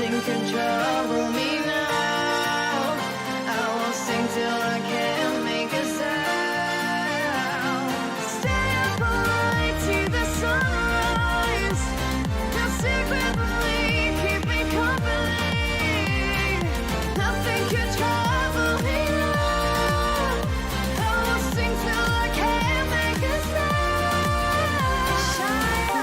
Nothing can trouble me now. I will sing till I can't make a sound. Stay up all night, see the sunrise. Now secretly keep me company. Nothing can trouble me now. I will sing till I can't make a sound. Shine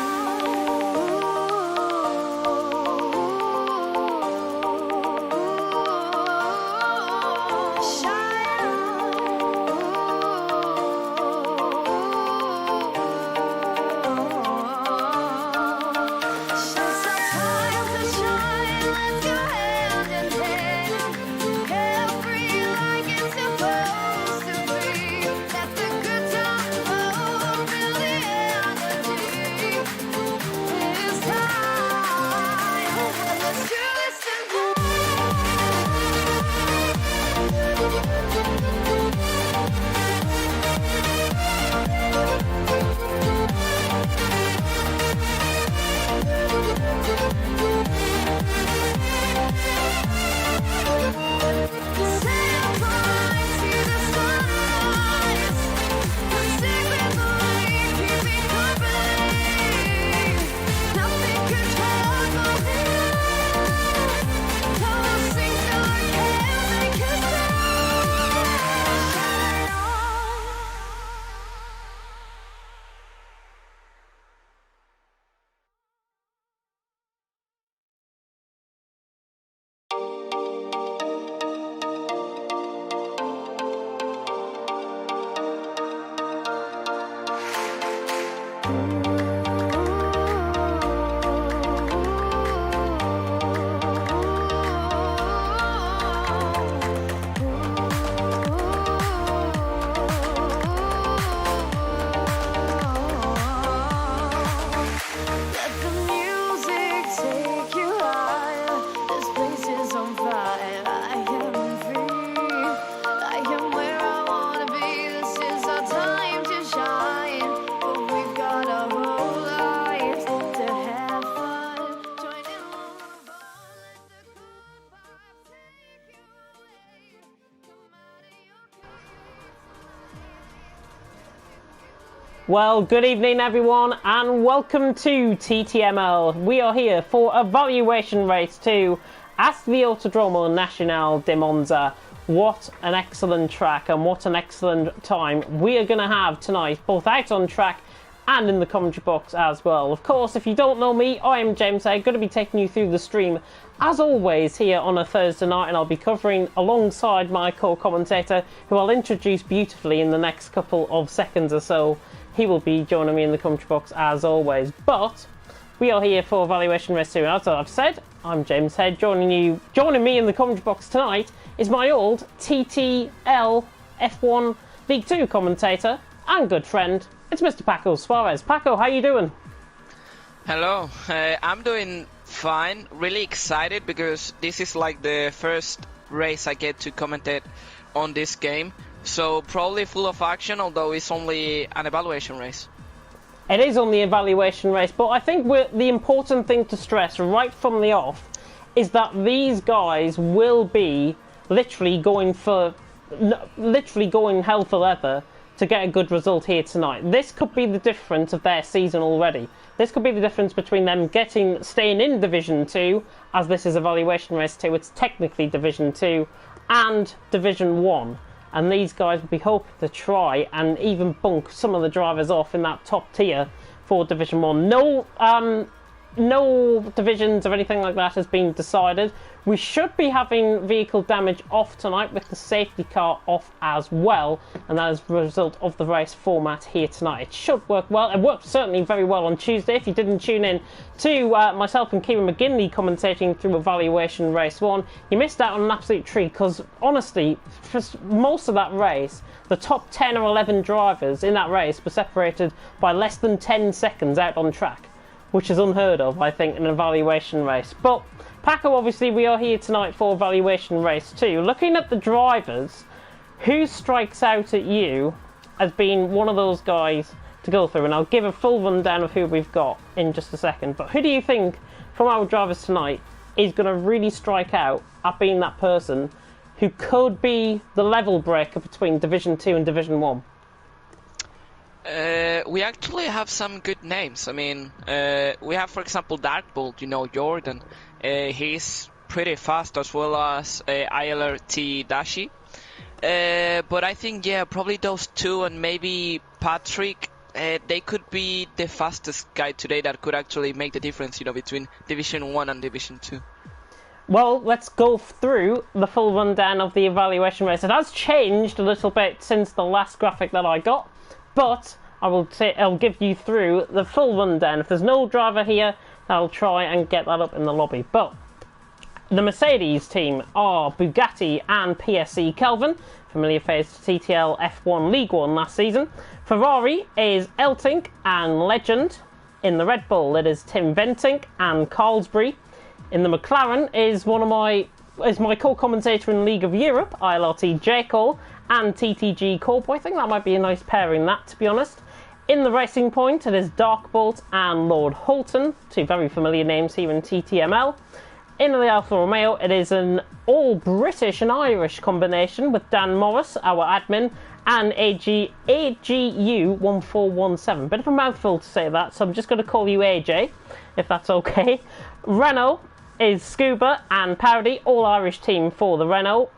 Well, good evening everyone and welcome to TTML. We are here for evaluation race 2 at the Autodromo Nacional de Monza. What an excellent track and what an excellent time we are going to have tonight, both out on track and in the commentary box as well. Of course, if you don't know me, I am James. I'm going to be taking you through the stream as always here on a Thursday night, and I'll be covering alongside my co-commentator, who I'll introduce beautifully in the next couple of seconds or so. He will be joining me in the commentary box as always. But we are here for evaluation race 2, and as I've said, I'm James Head. Joining me in the commentary box tonight is my old TTL F1 League 2 commentator and good friend. It's Mr. Paco Suarez. Paco, how you doing? Hello, I'm doing fine. Really excited because this is like the first race I get to commentate on this game. So probably full of action, although it's only an evaluation race. It is only an evaluation race, but I think the important thing to stress right from the off is that these guys will be literally going hell for leather to get a good result here tonight. This could be the difference of their season already. This could be the difference between them staying in Division 2, as this is evaluation race 2, it's technically Division 2, and Division 1. And these guys will be hoping to try and even bunk some of the drivers off in that top tier for Division 1. No divisions or anything like that has been decided. We should be having vehicle damage off tonight with the safety car off as well, and that is the result of the race format here tonight. It should work well. It worked certainly very well on Tuesday. If you didn't tune in to myself and Kieran McGinley commentating through evaluation race 1, you missed out on an absolute treat, because honestly, for most of that race, the top 10 or 11 drivers in that race were separated by less than 10 seconds out on track, which is unheard of, I think, in an evaluation race. But Paco, obviously, we are here tonight for evaluation race 2. Looking at the drivers, who strikes out at you as being one of those guys to go through? And I'll give a full rundown of who we've got in just a second. But who do you think, from our drivers tonight, is going to really strike out at being that person who could be the level breaker between Division 2 and Division 1? We actually have some good names. I mean, we have, for example, Darkbolt, you know, Jordan. He's pretty fast, as well as ILRT Dashi. But I think, yeah, probably those two, and maybe Patrick, they could be the fastest guy today that could actually make the difference, you know, between Division 1 and Division 2. Well, let's go through the full rundown of the evaluation race. It has changed a little bit since the last graphic that I got, but I'll give you through the full rundown. If there's no driver here, I'll try and get that up in the lobby. But the Mercedes team are Bugatti and PSC Kelvin, familiar face to TTL F1 League 1 last season. Ferrari is Eltink and Legend. In the Red Bull, it is Tim Ventink and Carlsbury. In the McLaren is my co-commentator in League of Europe, ILRT J. Cole, and TTG Corpo. I think that might be a nice pairing, that, to be honest. In the Racing Point, it is Darkbolt and Lord Holton, two very familiar names here in TTML. In the Alfa Romeo, it is an all-British and Irish combination with Dan Morris, our admin, and AGU1417. Bit of a mouthful to say that, so I'm just going to call you AJ, if that's okay. Renault is Scuba and Powdy, all-Irish team for the Renault.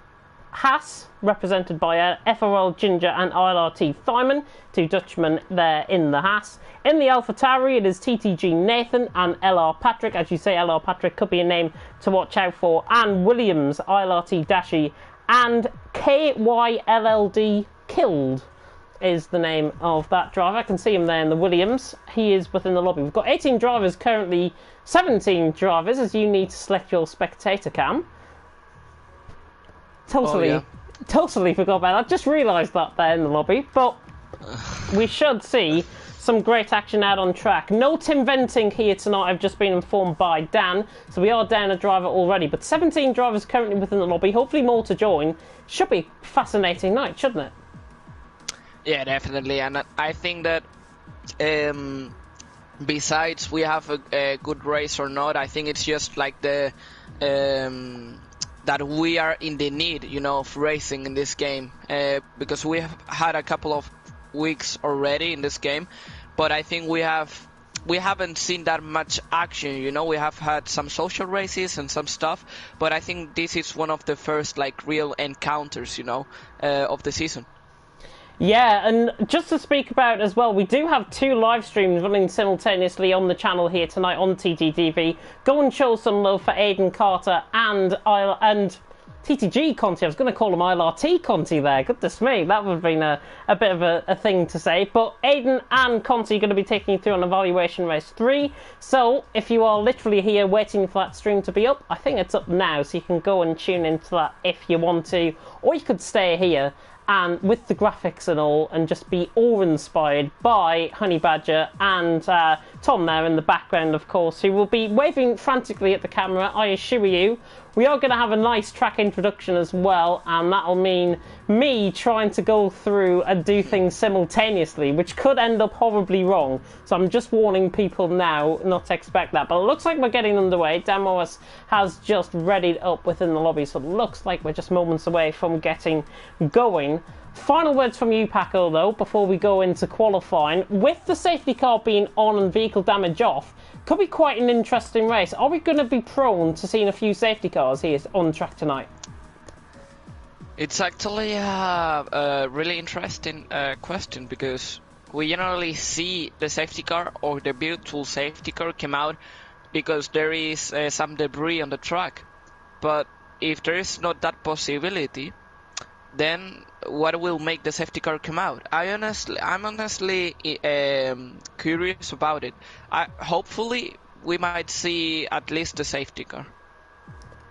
Haas, represented by FRL Ginger and ILRT Thyman, two Dutchmen there in the Haas. In the AlphaTauri, it is TTG Nathan and LR Patrick. As you say, LR Patrick could be a name to watch out for. And Williams, ILRT Dashi, and KYLLD Killed is the name of that driver. I can see him there in the Williams. He is within the lobby. We've got 18 drivers currently, 17 drivers, as you need to select your spectator cam. Totally forgot about that. Just realised that there in the lobby. But we should see some great action out on track. No Tim Venting here tonight, I've just been informed by Dan. So we are down a driver already. But 17 drivers currently within the lobby. Hopefully more to join. Should be a fascinating night, shouldn't it? Yeah, definitely. And I think that besides we have a good race or not, I think it's just like the that we are in the need, you know, of racing in this game, because we have had a couple of weeks already in this game, but I think we haven't seen that much action, you know. We have had some social races and some stuff, but I think this is one of the first like real encounters, you know, of the season. Yeah, and just to speak about as well, we do have two live streams running simultaneously on the channel here tonight on TTTV. Go and show some love for Aidan Carter and TTG Conti. I was going to call him ILRT Conti there. Goodness me, that would have been a bit of a thing to say. But Aidan and Conti are going to be taking you through on Evaluation Race 3. So if you are literally here waiting for that stream to be up, I think it's up now, so you can go and tune into that if you want to. Or you could stay here and with the graphics and all, and just be awe-inspired by Honey Badger and Tom there in the background, of course, who will be waving frantically at the camera, I assure you. We are going to have a nice track introduction as well, and that'll mean me trying to go through and do things simultaneously, which could end up horribly wrong. So I'm just warning people now not to expect that. But it looks like we're getting underway. Dan Morris has just readied up within the lobby, so it looks like we're just moments away from getting going. Final words from you, Paco, though, before we go into qualifying. With the safety car being on and vehicle damage off, could be quite an interesting race. Are we going to be prone to seeing a few safety cars here on track tonight? It's actually a really interesting question, because we generally see the safety car or the virtual safety car come out because there is some debris on the track. But if there is not that possibility, then what will make the safety car come out? I'm honestly curious about it. Hopefully we might see at least a safety car.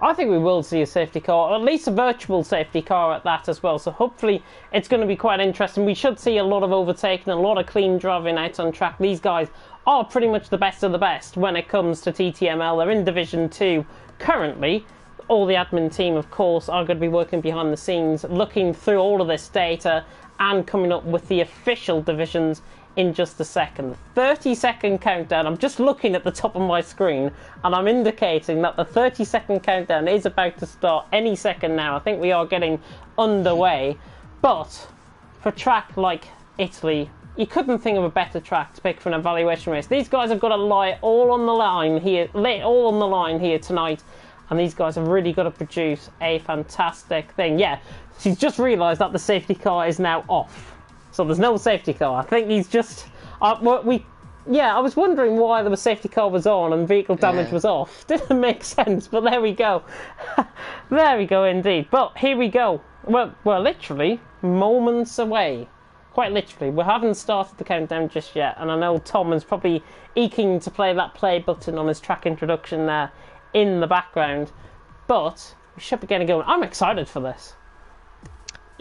I think we will see a safety car, or at least a virtual safety car at that as well. So hopefully it's going to be quite interesting. We should see a lot of overtaking, a lot of clean driving out on track. These guys are pretty much the best of the best when it comes to TTML. They're in Division 2 currently. All the admin team, of course, are going to be working behind the scenes, looking through all of this data and coming up with the official divisions in just a second. 30-second countdown. I'm just looking at the top of my screen and I'm indicating that the 30-second countdown is about to start any second now. I think we are getting underway. But for a track like Italy, you couldn't think of a better track to pick for an evaluation race. These guys have got to lay all on the line here tonight, and these guys have really got to produce a fantastic thing. Yeah, she's just realised that the safety car is now off. So there's no safety car. I think he's just... I was wondering why the safety car was on and vehicle damage was off. Didn't make sense, but there we go. There we go indeed. But here we go. Well, we're literally moments away. Quite literally. We haven't started the countdown just yet, and I know Tom is probably eking to play that play button on his track introduction there in the background. But we should be getting going. I'm excited for this.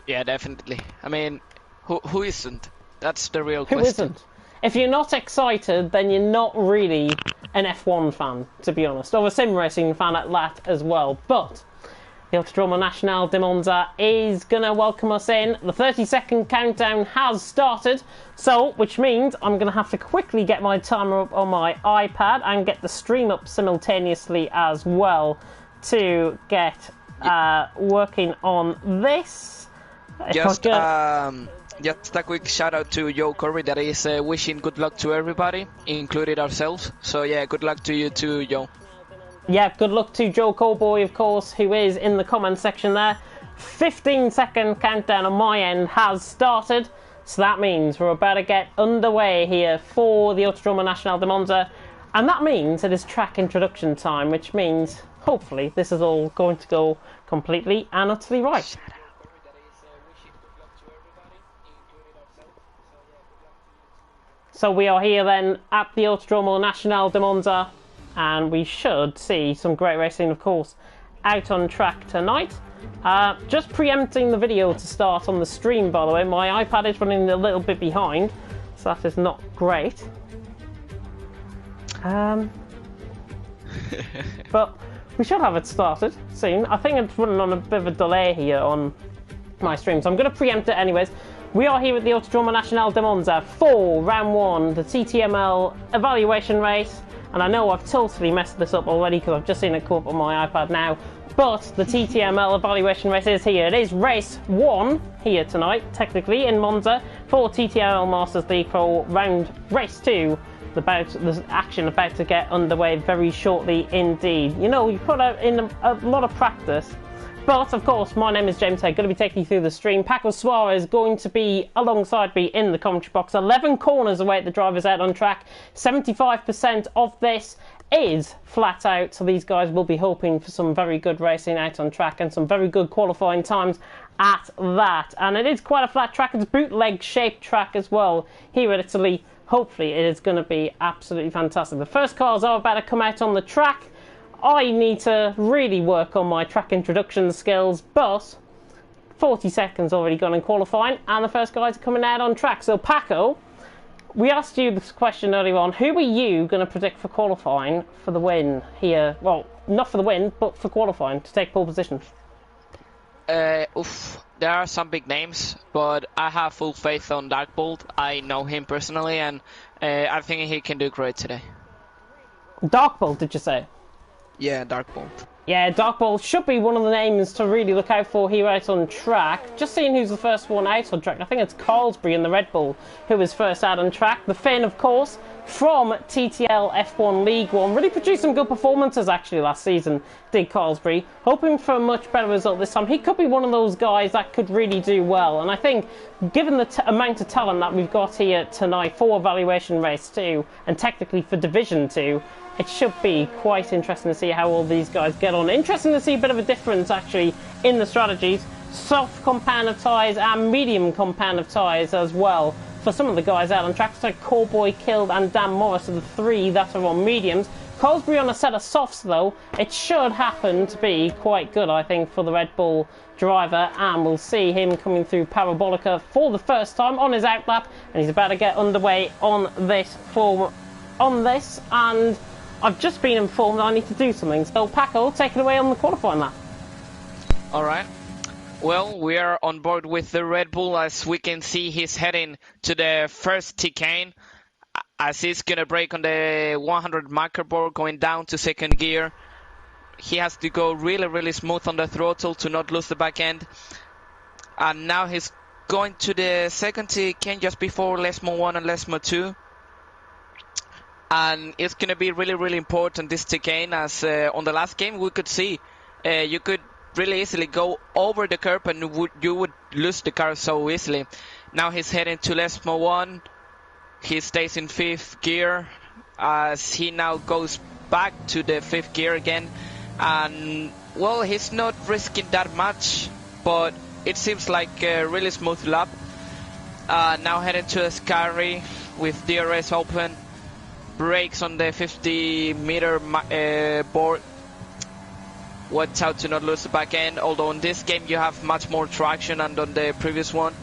Yeah, definitely. I mean... Who isn't? That's the real question. Who isn't? If you're not excited, then you're not really an F1 fan, to be honest, or a sim racing fan at that as well. But the Autodromo Nacional di Monza is going to welcome us in. The 30-second countdown has started, so which means I'm going to have to quickly get my timer up on my iPad and get the stream up simultaneously as well to get working on this. Just a quick shout out to Joe Corby that is wishing good luck to everybody, including ourselves. So yeah, good luck to you too, Joe. Yeah, good luck to Joe Cowboy, of course, who is in the comment section there. 15-second countdown on my end has started, so that means we're about to get underway here for the Autodromo Nacional di Monza, and that means it is track introduction time, which means hopefully this is all going to go completely and utterly right. So we are here then at the Autodromo Nacional di Monza, and we should see some great racing, of course, out on track tonight. Just preempting the video to start on the stream, by the way. My iPad is running a little bit behind, so that is not great. But we should have it started soon. I think it's running on a bit of a delay here on my stream, so I'm going to preempt it anyways. We are here at the Autodromo Nacional di Monza for round one, the TTML evaluation race. And I know I've totally messed this up already because I've just seen it come up on my iPad now. But the TTML evaluation race is here. It is race one here tonight, technically, in Monza for TTML Masters League for race two. The action about to get underway very shortly indeed. You know, you put out in a lot of practice. But, of course, my name is James Hay, going to be taking you through the stream. Paco Suarez is going to be alongside me in the commentary box. 11 corners away at the drivers out on track. 75% of this is flat out, so these guys will be hoping for some very good racing out on track and some very good qualifying times at that. And it is quite a flat track. It's a bootleg-shaped track as well here at Italy. Hopefully, it is going to be absolutely fantastic. The first cars are about to come out on the track. I need to really work on my track introduction skills, but 40 seconds already gone in qualifying, and the first guys are coming out on track. So, Paco, we asked you this question earlier on. Who are you going to predict for qualifying for the win here? Well, not for the win, but for qualifying to take pole position. There are some big names, but I have full faith on Darkbolt. I know him personally, and I think he can do great today. Darkbolt, did you say? Yeah, Darkbolt. Yeah, Darkbolt should be one of the names to really look out for here out on track. Just seeing who's the first one out on track. I think it's Carlsbury in the Red Bull who was first out on track. The Finn, of course, from TTL F1 League 1. Really produced some good performances actually last season, did Carlsbury. Hoping for a much better result this time. He could be one of those guys that could really do well. And I think, given the amount of talent that we've got here tonight for Evaluation Race 2, and technically for Division 2, it should be quite interesting to see how all these guys get on. Interesting to see a bit of a difference actually in the strategies. Soft compound of tyres and medium compound of tyres as well for some of the guys out on track. So Cowboy, Killed and Dan Morris are the three that are on mediums. Colesbury on a set of softs though. It should happen to be quite good, I think, for the Red Bull driver, and we'll see him coming through Parabolica for the first time on his outlap, and he's about to get underway on this and I've just been informed that I need to do something. So, Paco, take it away on the qualifying lap. Alright. Well, we are on board with the Red Bull. As we can see, he's heading to the first chicane as he's gonna brake on the 100 marker board, going down to second gear. He has to go really smooth on the throttle to not lose the back end. And now he's going to the second chicane just before Lesmo 1 and Lesmo 2. And it's gonna be really important, this chicane, as on the last game we could see you could really easily go over the curb and you would lose the car so easily. Now he's heading to Lesmo 1. He stays in 5th gear as he now goes back to the 5th gear again. And well, he's not risking that much, but it seems like a really smooth lap. Now heading to Ascari with DRS open. Brakes on the 50-meter board. Watch out to not lose the back end, although in this game you have much more traction than on the previous one.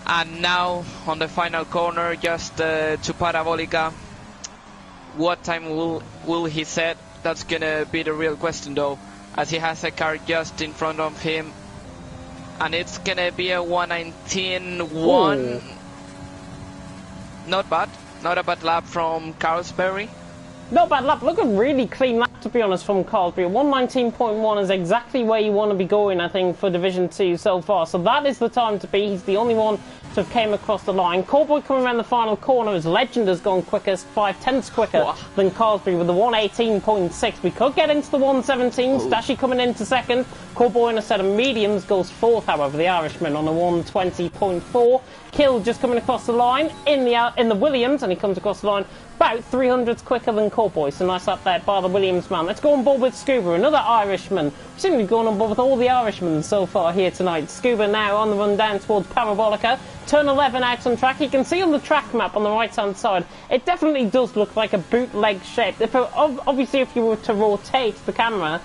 And now on the final corner, just to Parabolica. What time will he set? That's gonna be the real question though, as he has a car just in front of him. And it's gonna be a 1:19.1. Not bad. Not a bad lap from Carlsberry. Not bad lap. Look, a really clean lap, to be honest, from Carlsberry. 1:19.1 is exactly where you want to be going, I think, for Division 2 so far. So that is the time to be. He's the only one to have came across the line. Cowboy coming around the final corner as Legend has gone quickest, 5/10 quicker than Carlsberry with the 1:18.6. We could get into the 1:17. Stashy coming into second. Cowboy in a set of mediums goes fourth, however, the Irishman on a 1:20.4. Kill just coming across the line in the Williams, and he comes across the line about 300s quicker than Cowboy. So nice up there by the Williams man. Let's go on board with Scuba, another Irishman. We seem to be going on board with all the Irishmen so far here tonight. Scuba now on the run down towards Parabolica. Turn 11 out on track. You can see on the track map on the right hand side, it definitely does look like a bootleg shape. Obviously if you were to rotate the camera,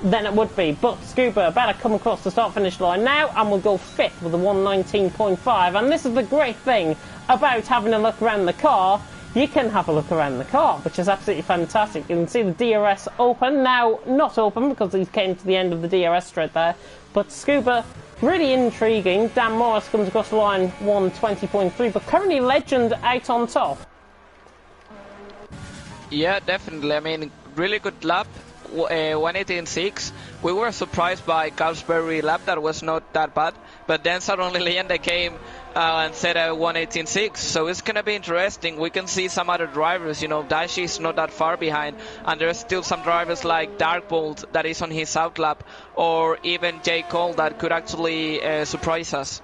then it would be. But Scuba about to come across the start-finish line now, and we'll go fifth with a 1:19.5. And this is the great thing about having a look around the car. You can have a look around the car, which is absolutely fantastic. You can see the DRS open, now not open because he came to the end of the DRS straight there. But Scuba, really intriguing. Dan Morris comes across the line 1:20.3, but currently Legend out on top. Yeah, definitely. I mean, really good lap. 1:18.6. We were surprised by Carlsberry lap, that was not that bad, but then suddenly Leyenda came and set a 1:18.6, so it's gonna be interesting. We can see some other drivers, you know, Dashi is not that far behind, and there's still some drivers like Darkbolt that is on his outlap, or even J. Cole that could actually surprise us.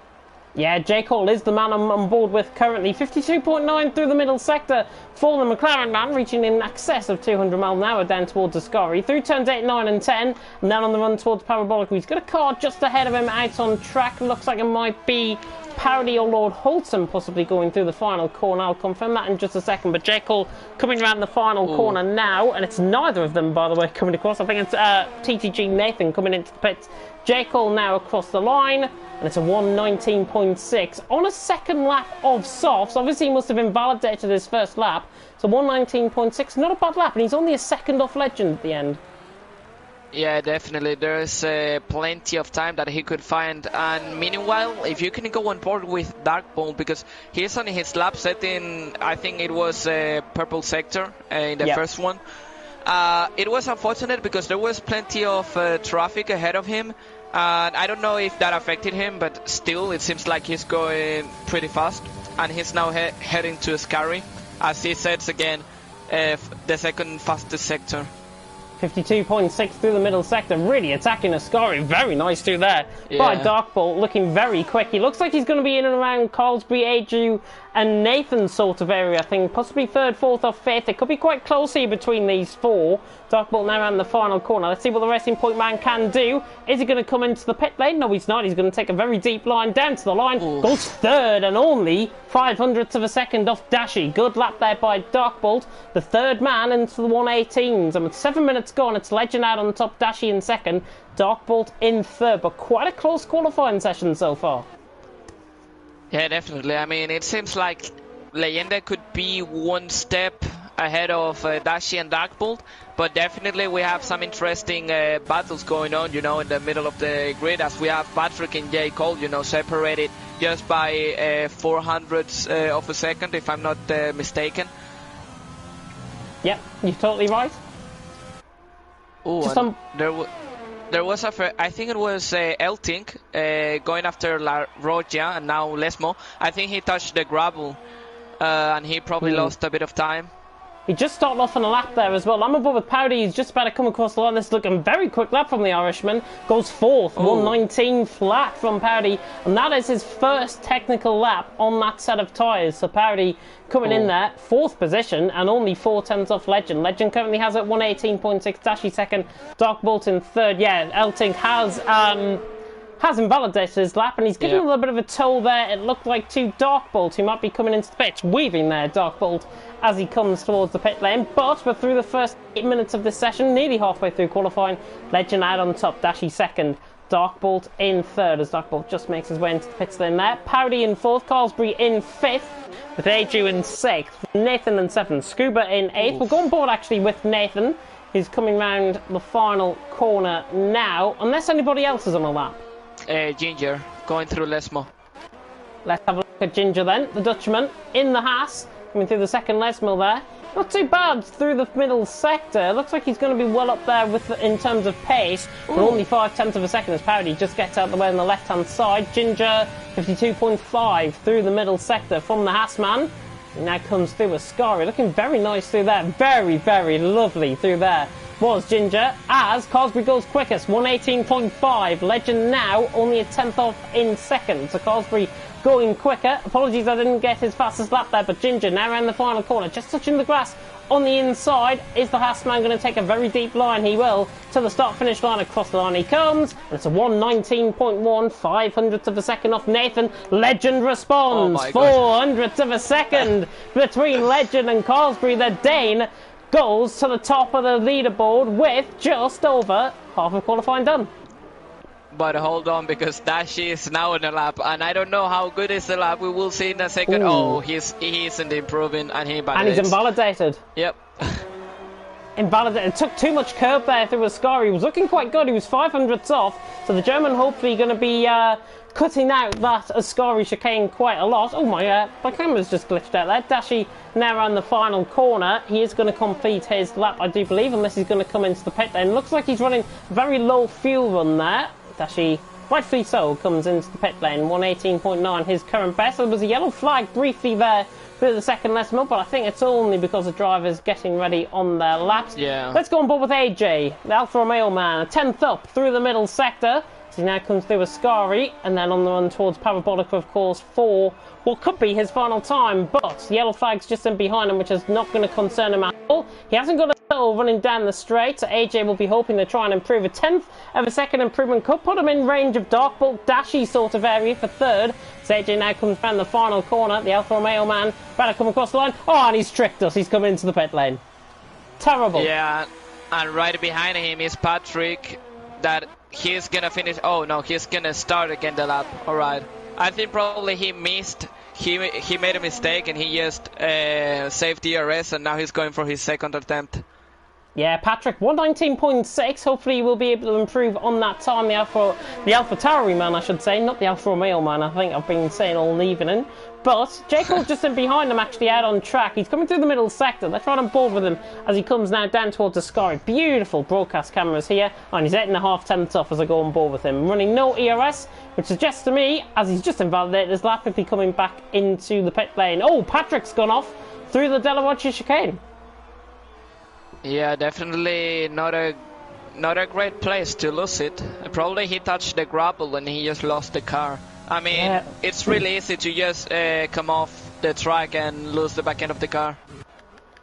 Yeah, J. Cole is the man I'm on board with currently. 52.9 through the middle sector for the McLaren man, reaching in excess of 200 miles an hour down towards Ascari. Through turns 8, 9 and 10, and then on the run towards Parabolica. He's got a car just ahead of him out on track. Looks like it might be Parody or Lord Holton possibly going through the final corner. I'll confirm that in just a second. But J. Cole coming around the final corner now, and it's neither of them, by the way, coming across. I think it's TTG Nathan coming into the pits. J. Cole now across the line, and it's a 1:19.6 on a second lap of softs. Obviously, he must have invalidated his first lap. So 1:19.6, not a bad lap, and he's only a second off Legend at the end. Yeah, definitely. There's plenty of time that he could find. And meanwhile, if you can go on board with Darkbolt, because he's on his lap setting, I think it was purple sector in the first one. It was unfortunate because there was plenty of traffic ahead of him. And I don't know if that affected him, but still, it seems like he's going pretty fast. And he's now heading to Ascari, as he sets again the second fastest sector. 52.6 through the middle sector, really attacking Ascari. Very nice through there by Darkbolt, looking very quick. He looks like he's going to be in and around Carlsberry, Aju and Nathan's sort of area, I think. Possibly third, fourth or fifth. It could be quite close here between these four. Darkbolt now around the final corner. Let's see what the Racing Point man can do. Is he going to come into the pit lane? No, he's not. He's going to take a very deep line down to the line. Goes third and only 500ths of a second off Dashi. Good lap there by Darkbolt. The third man into the 1:18s. And with 7 minutes gone, it's Legend out on top, Dashi in second. Darkbolt in third, but quite a close qualifying session so far. Yeah, definitely. I mean, it seems like Leyenda could be one step ahead of Dashi and Darkbolt, but definitely we have some interesting battles going on, you know, in the middle of the grid, as we have Patrick and J. Cole, you know, separated just by 400ths of a second, if I'm not mistaken. Yep, you're totally right. Oh, there was I think it was Eltink going after La Rogia and now Lesmo. I think he touched the gravel and he probably lost a bit of time. He just started off on a lap there as well. I'm above with Powdy. He's just about to come across the line. This is looking very quick lap from the Irishman. Goes fourth, 119 flat from Powdy. And that is his first technical lap on that set of tyres. So Powdy coming in there, fourth position, and only 4 tenths off Legend. Legend currently has it 118.6, Dashi second, Darkbolt in third. Yeah, Eltink has invalidated his lap, and he's given a little bit of a toll there. It looked like to Darkbolt, who might be coming into the pitch, weaving there, Darkbolt, as he comes towards the pit lane. But we're through the first 8 minutes of this session, nearly halfway through qualifying. Legend out on top, Dashi second, Darkbolt in third, as Darkbolt just makes his way into the pit lane there. Powdy in fourth, Carlsbury in fifth, with Adriu in sixth, Nathan in seventh, Scuba in eighth. We'll go on board actually with Nathan, who's coming round the final corner now, unless anybody else is on a lap. Ginger going through Lesmo. Let's have a look at Ginger then, the Dutchman in the Haas, coming through the second Lesmo there. Not too bad through the middle sector. Looks like he's going to be well up there in terms of pace, but only 5 tenths of a second as Powdy just gets out of the way on the left hand side. Ginger 52.5 through the middle sector from the Haas man. And now comes through Ascari, looking very nice through there. Very, very lovely through there was Ginger, as Carsbury goes quickest, 118.5. Legend now only a tenth off in second, so Carsbury going quicker. Apologies I didn't get his fastest lap there, but Ginger now around the final corner, just touching the grass on the inside. Is the Haasman going to take a very deep line? He will, to the start-finish line. Across the line he comes, and it's a 119.1, 500ths of a second off Nathan. Legend responds, 400ths of a second between Legend and Carsbury. The Dane goes to the top of the leaderboard with just over half of qualifying done. But hold on, because Dashi is now in the lap, and I don't know how good is the lap. We will see in a second. Oh, he isn't improving, and he invalidates. And he's invalidated. Yep. Invalidated. It took too much curb there through Ascari. He was looking quite good. He was 500ths off, so the German hopefully going to be cutting out that Ascari chicane quite a lot. Oh my camera's just glitched out there. Dashi now around the final corner. He is going to complete his lap, I do believe, unless he's going to come into the pit lane. Looks like he's running very low fuel run there. Dashi, rightfully so, comes into the pit lane. 118.9, his current best. There was a yellow flag briefly there for the second Lesmo, but I think it's only because the driver's getting ready on their laps. Yeah. Let's go on board with AJ, the Alfa Romeo man, a 10th up through the middle sector. He now comes through Ascari, and then on the run towards Parabolica, of course, for what could be his final time, but the yellow flag's just in behind him, which is not going to concern him at all. He hasn't got a settle running down the straight, so AJ will be hoping to try and improve. A 10th of a second improvement could put him in range of Darkbolt Dashi sort of area for third. So AJ now comes down the final corner. The Alfa Romeo man about to come across the line. Oh, and he's tricked us. He's coming into the pit lane. Terrible. Yeah, and right behind him is Patrick. That he's gonna finish. Oh no, he's gonna start again the lap. All right. I think probably he missed. He made a mistake and he just saved DRS, and now he's going for his second attempt. Yeah, Patrick, 119.6. Hopefully he will be able to improve on that time. The Alpha Tauri man, I should say, not the Alfa Romeo man. I think I've been saying all evening. But Jacob just in behind him, actually out on track. He's coming through the middle sector. Let's run on board with him as he comes now down towards Ascari. Beautiful broadcast cameras here. And he's 8.5 tenths off as I go on board with him. Running no ERS, which suggests to me, as he's just invalidated his lap, if he's coming back into the pit lane. Oh, Patrick's gone off through the Delawachi chicane. Yeah, definitely not a great place to lose it. Probably he touched the gravel and he just lost the car. I mean, it's really easy to just come off the track and lose the back end of the car.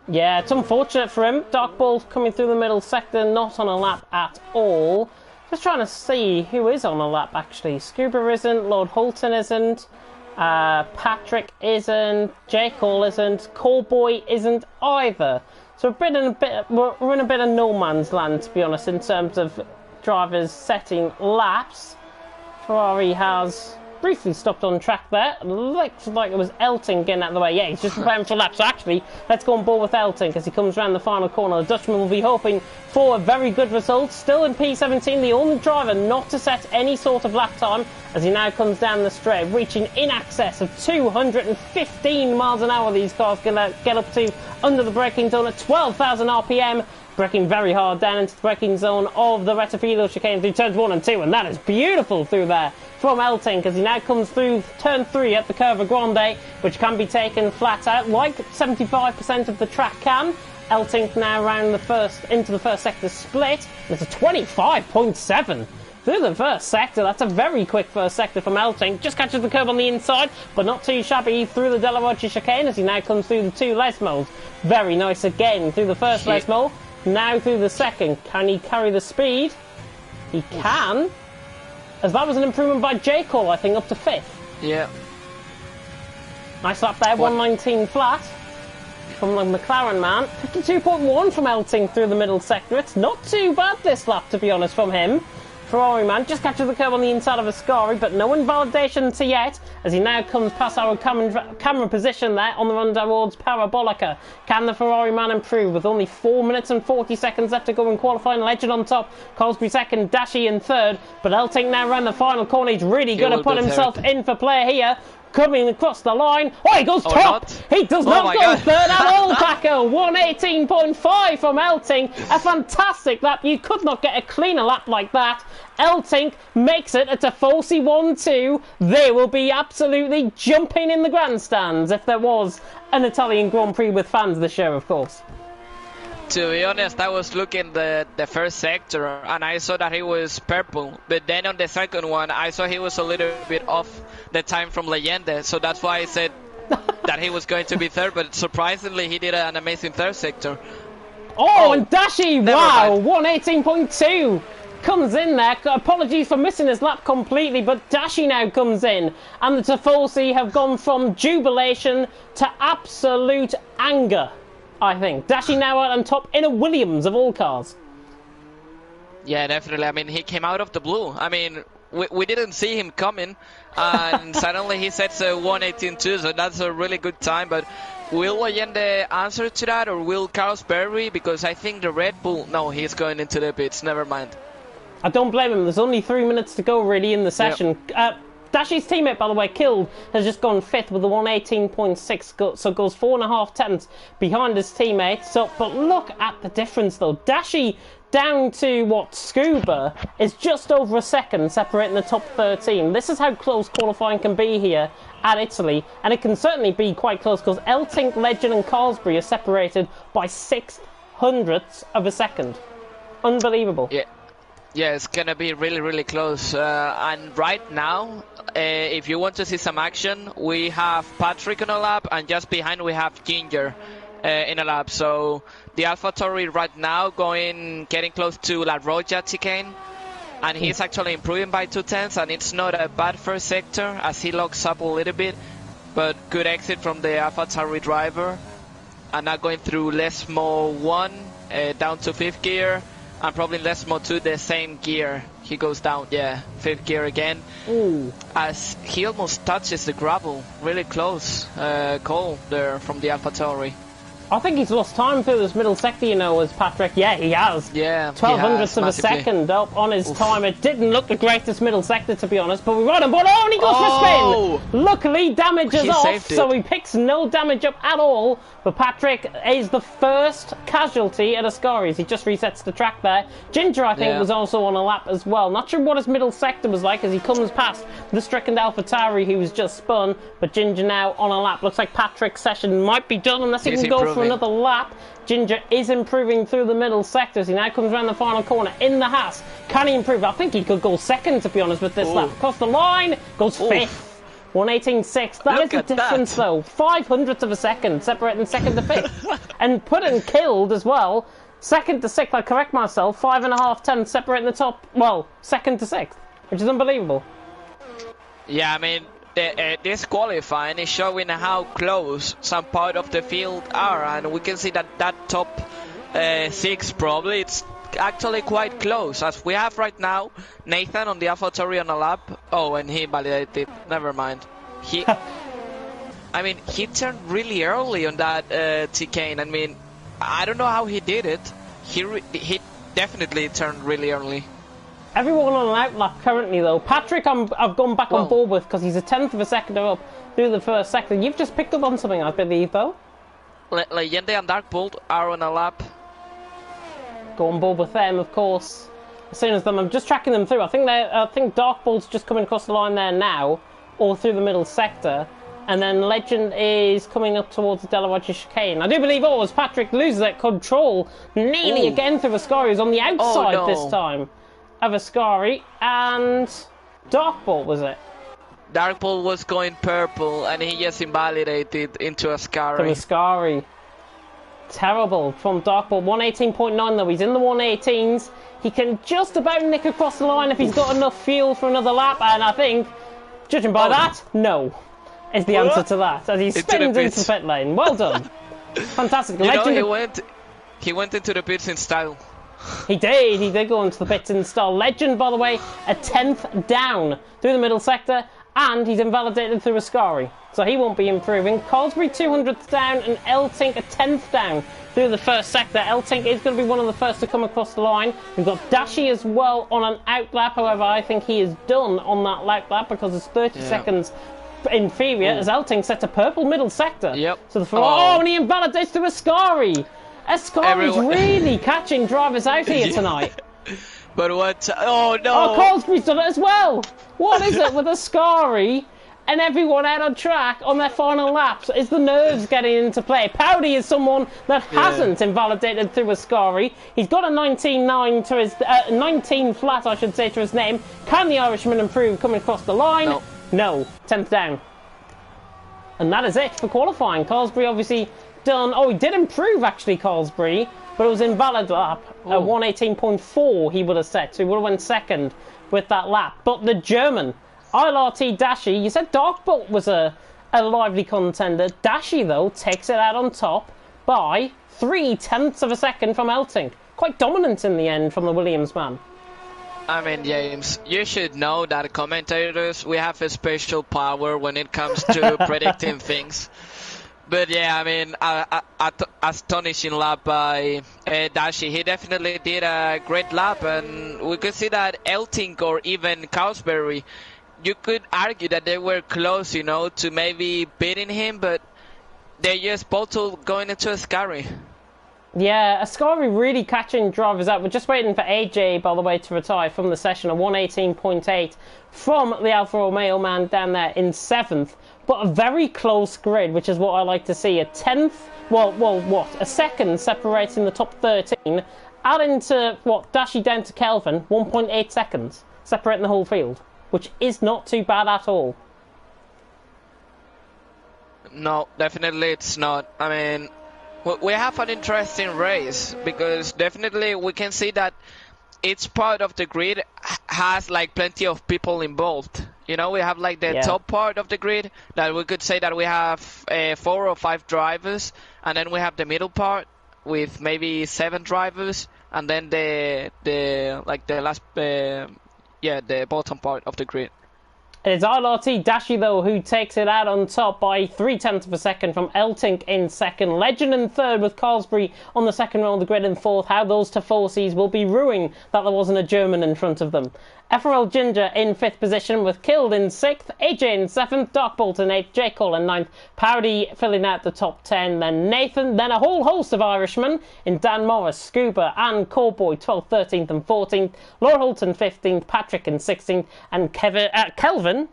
Yeah, it's unfortunate for him. Darkbolt coming through the middle sector, not on a lap at all. Just trying to see who is on a lap, actually. Scuba isn't, Lord Holton isn't, Patrick isn't, J. Cole isn't, Callboy isn't either. So we're in a bit of no man's land, to be honest, in terms of drivers setting laps. Ferrari has briefly stopped on track there. Looks like it was Elting getting out of the way. Yeah, he's just preparing for a lap. So actually, let's go on board with Elting as he comes around the final corner. The Dutchman will be hoping for a very good result. Still in P17, the only driver not to set any sort of lap time as he now comes down the straight, reaching in excess of 215 miles an hour. These cars going to get up to under the braking zone at 12,000 RPM. Braking very hard down into the braking zone of the Rettifilo chicane through turns 1 and 2, and that is beautiful through there from Elting as he now comes through turn 3 at the Curva Grande, which can be taken flat out like 75% of the track can. Elting now round into the first sector split. It's a 25.7 through the first sector. That's a very quick first sector from Elting. Just catches the curve on the inside, but not too shabby through the Della Roggia chicane as he now comes through the 2 Lesmos. Very nice again through the first Lesmo. Now through the second. Can he carry the speed? He can. As that was an improvement by J. Cole, I think, up to 5th. Yeah. Nice lap there, 119 flat from the McLaren man. 52.1 from Elting through the middle sector. It's not too bad this lap, to be honest, from him. Ferrari man just catches the curve on the inside of Ascari, but no invalidation to yet as he now comes past our camera position there on the run towards Parabolica. Can the Ferrari man improve with only 4 minutes and 40 seconds left to go in qualifying? Legend on top, Colsbury second, Dashi in third, but Elting now around the final corner. He's really going to put himself in for play here. Coming across the line. Oh, he goes top. Not. He does not go third at all, Paco. 118.5 from Elting. A fantastic lap. You could not get a cleaner lap like that. Elting makes it a Tifosi 1-2. They will be absolutely jumping in the grandstands if there was an Italian Grand Prix with fans this year, of course. To be honest, I was looking the first sector and I saw that he was purple, but then on the second one I saw he was a little bit off the time from Leyenda, so that's why I said that he was going to be third, but surprisingly he did an amazing third sector. Oh, and Dashi, wow, 118.2 comes in there. Apologies for missing his lap completely, but Dashi now comes in and the Tifosi have gone from jubilation to absolute anger. I think. Dashi now out on top in a Williams of all cars. Yeah, definitely. I mean, he came out of the blue. I mean, we didn't see him coming, and suddenly he sets a 118.2, so that's a really good time. But will Allende answer to that, or will Carlos Berry? Because I think the Red Bull... No, he's going into the pits. Never mind. I don't blame him. There's only 3 minutes to go, really, in the session. Yep. Dashi's teammate, by the way, Killed, has just gone 5th with a 118.6, so goes 4.5 tenths behind his teammate. So, but look at the difference, though. Dashi down to what Scuba is just over a second separating the top 13. This is how close qualifying can be here at Italy, and it can certainly be quite close because Elting, Legend, and Carlsbury are separated by 0.06 of a second. Unbelievable. Yeah. Yeah, it's gonna be really, really close. And right now, if you want to see some action, we have Patrick on a lap, and just behind we have Ginger in a lap. So the AlphaTauri right now getting close to La Roggia chicane, and he's actually improving by 2 tenths, and it's not a bad first sector as he locks up a little bit, but good exit from the AlphaTauri driver. And now going through Lesmo 1 down to 5th gear. And probably Lesmo 2, the same gear. He goes down, 5th gear again. Ooh. As he almost touches the gravel. Really close. Cole there from the AlphaTauri. I think he's lost time through this middle sector, you know, as Patrick. Yeah, he has. Yeah, 12 hundredths of a second up on his time. It didn't look the greatest middle sector, to be honest, but we run him. But oh, and he goes for spin. Luckily, damage is off, so he picks no damage up at all. But Patrick is the first casualty at Ascari. He just resets the track there. Ginger, I think, was also on a lap as well. Not sure what his middle sector was like as he comes past the stricken AlphaTauri who was just spun. But Ginger now on a lap. Looks like Patrick's session might be done unless he can go for another lap. Ginger is improving through the middle sectors. He now comes around the final corner in the Haas. Can he improve? I think he could go second, to be honest, with this lap. Across the line, goes 5th. 118.6. That is the difference, though. 0.05 of a second separating second to 5th. And putting Killed as well. Second to 6th, I correct myself. 5.5 tenths separating the top, well, second to 6th, which is unbelievable. Yeah, I mean, this qualifying is showing how close some part of the field are, and we can see that top 6 probably it's actually quite close, as we have right now Nathan on the AlphaTauri on a lap. Oh, and he validated. Never mind. He, I mean, he turned really early on that TK. I mean, I don't know how he did it. He definitely turned really early. Everyone on an outlap currently, though. Patrick, I've gone back on board with because he's a tenth of a second up through the first sector. You've just picked up on something, I believe, though. Legende and Dark Bolt are on a lap. Go on board with them, of course. As soon as them, I'm just tracking them through. I think Dark Bolt's just coming across the line there now, all through the middle sector. And then Legend is coming up towards the Delaroger chicane. I do believe as Patrick loses that control nearly again through Ascari, who's on the outside this time of Ascari. And Dark Bolt, was it? Dark Bolt was going purple, and he just invalidated into Ascari. From Ascari. Terrible from Dark Bolt. 118.9 though. He's in the 118s. He can just about nick across the line if he's got enough fuel for another lap. And I think, judging by that, no. Is the answer to that, as he spins into the pit lane. Well done. Fantastic. You know, he went into the pits in style. He did go into the pits in style. Legend, by the way, a 10th down through the middle sector, and he's invalidated through Ascari, so he won't be improving. Colsbury 200th down, and Eltink a 10th down through the first sector. Eltink is going to be one of the first to come across the line. We've got Dashi as well on an outlap, however I think he is done on that outlap because it's 30 seconds inferior as Elting set a purple middle sector. Yep. So the and he invalidates to Ascari. Ascari's really catching drivers out here tonight. But what? Oh no! Oh, Colsbury's done it as well. What is it with Ascari and everyone out on track on their final laps? Is the nerves getting into play? Powdy is someone that hasn't invalidated through Ascari. He's got a 19.9 to his 19 flat, I should say, to his name. Can the Irishman improve coming across the line? No, 10th down. And that is it for qualifying. Colsbury obviously done. Oh, he did improve actually, Colsbury, but it was invalid lap. 118.4 he would have set, so he would have went second with that lap. But the German, ILRT Dashi, you said Dark Bolt was a lively contender. Dashi, though, takes it out on top by 0.3 of a second from Elting. Quite dominant in the end from the Williams man. I mean, James, you should know that commentators, we have a special power when it comes to predicting things. But yeah, I mean, astonishing lap by Dashi. He definitely did a great lap, and we could see that Elting or even Cowsbury, you could argue that they were close, you know, to maybe beating him, but they just both going into Ascari. Yeah, Ascari really catching drivers out. We're just waiting for AJ, by the way, to retire from the session. A 118.8 from the Alfa Romeo man down there in 7th. But a very close grid, which is what I like to see. A 10th, a second separating the top 13. Add into, Dashi down to Kelvin, 1.8 seconds separating the whole field, which is not too bad at all. No, definitely it's not. I mean, we have an interesting race because definitely we can see that each part of the grid has like plenty of people involved. You know, we have like the top part of the grid that we could say that we have 4 or 5 drivers, and then we have the middle part with maybe 7 drivers, and then the bottom part of the grid. It's ILRT Dashi, though, who takes it out on top by 0.3 of a second from Eltink in second. Legend in third, with Colsbury on the second row of the grid in fourth. How those Tifosis will be ruining that there wasn't a German in front of them. FRL Ginger in 5th position with Killed in 6th, AJ in 7th, Dark Bolt in 8th, J. Cole in 9th, Powdy filling out the top 10, then Nathan, then a whole host of Irishmen in Dan Morris, Scuba and Cowboy 12th, 13th and 14th, Lord Holton 15th, Patrick in 16th, and Kelvin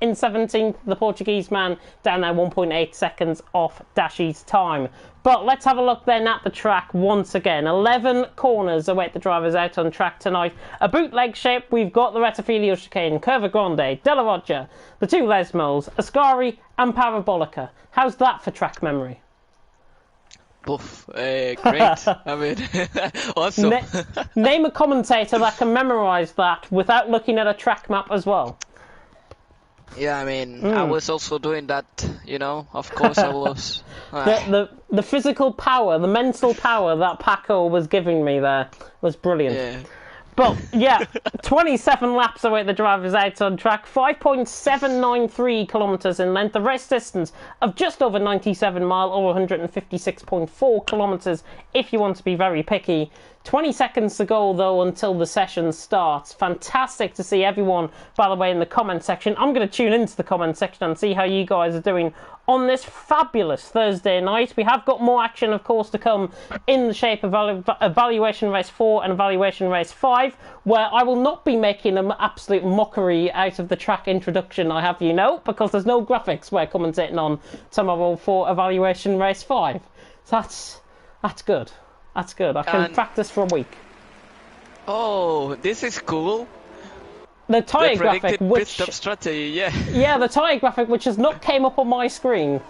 in 17th, the Portuguese man down there 1.8 seconds off Dashi's time. But let's have a look then at the track once again. 11 corners await the drivers out on track tonight. A bootleg shape, we've got the Rettifilio chicane, Curva Grande, Delaroger, the 2 Lesmos, Ascari and Parabolica. How's that for track memory? Oof, great. I mean, awesome. Name a commentator that can memorise that without looking at a track map as well. Yeah, I mean, I was also doing that, you know, of course I was. The physical power, the mental power that Paco was giving me there was brilliant. Yeah. But yeah, 27 laps await the drivers out on track, 5.793 kilometres in length, a race distance of just over 97 mile or 156.4 kilometres if you want to be very picky. 20 seconds to go though until the session starts. Fantastic to see everyone, by the way, in the comment section. I'm going to tune into the comment section and see how you guys are doing on this fabulous Thursday night. We have got more action, of course, to come in the shape of Evaluation Race 4 and Evaluation Race 5, where I will not be making an absolute mockery out of the track introduction, I have you know, because there's no graphics we're commentating on tomorrow for Evaluation Race 5. So that's good. That's good. I can practice for a week. Oh, this is cool. The tyre graphic, which... pit stop strategy, yeah. Yeah, the tyre graphic, which has not came up on my screen.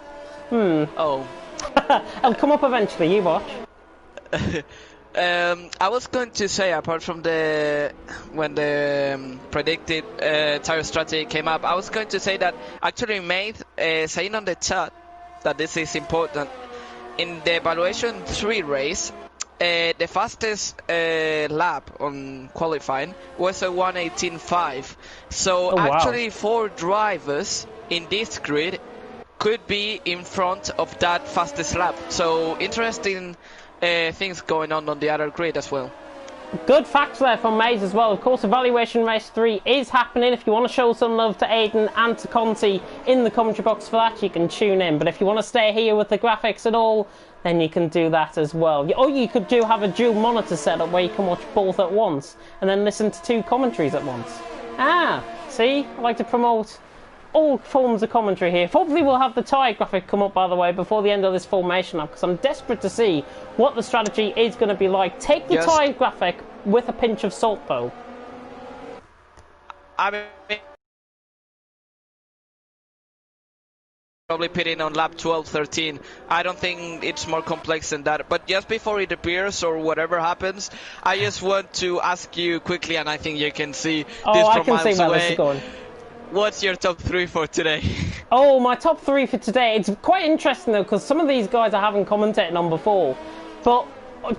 Oh. It'll come up eventually, you watch. I was going to say, apart from when the predicted tyre strategy came up, I was going to say that actually made saying on the chat that this is important. In the Evaluation 3 race, the fastest lap on qualifying was a 1:18.5. So actually 4 drivers in this grid could be in front of that fastest lap. So interesting things going on the other grid as well. Good facts there from Maze as well. Of course, Evaluation Race 3 is happening. If you want to show some love to Aiden and to Conti in the commentary box for that, you can tune in. But if you want to stay here with the graphics and all, then you can do that as well. Or you could have a dual monitor setup where you can watch both at once and then listen to 2 commentaries at once. See? I like to promote all forms of commentary here. Hopefully we'll have the tyre graphic come up, by the way, before the end of this formation lap, because I'm desperate to see what the strategy is going to be like. Take the tyre graphic with a pinch of salt, though. I mean, probably pitting on lap 12, 13. I don't think it's more complex than that. But just before it appears or whatever happens, I just want to ask you quickly, and I think you can see this from I can miles see where away. this is going. What's your top 3 for today? Oh, my top 3 for today. It's quite interesting, though, because some of these guys I haven't commentated on before. But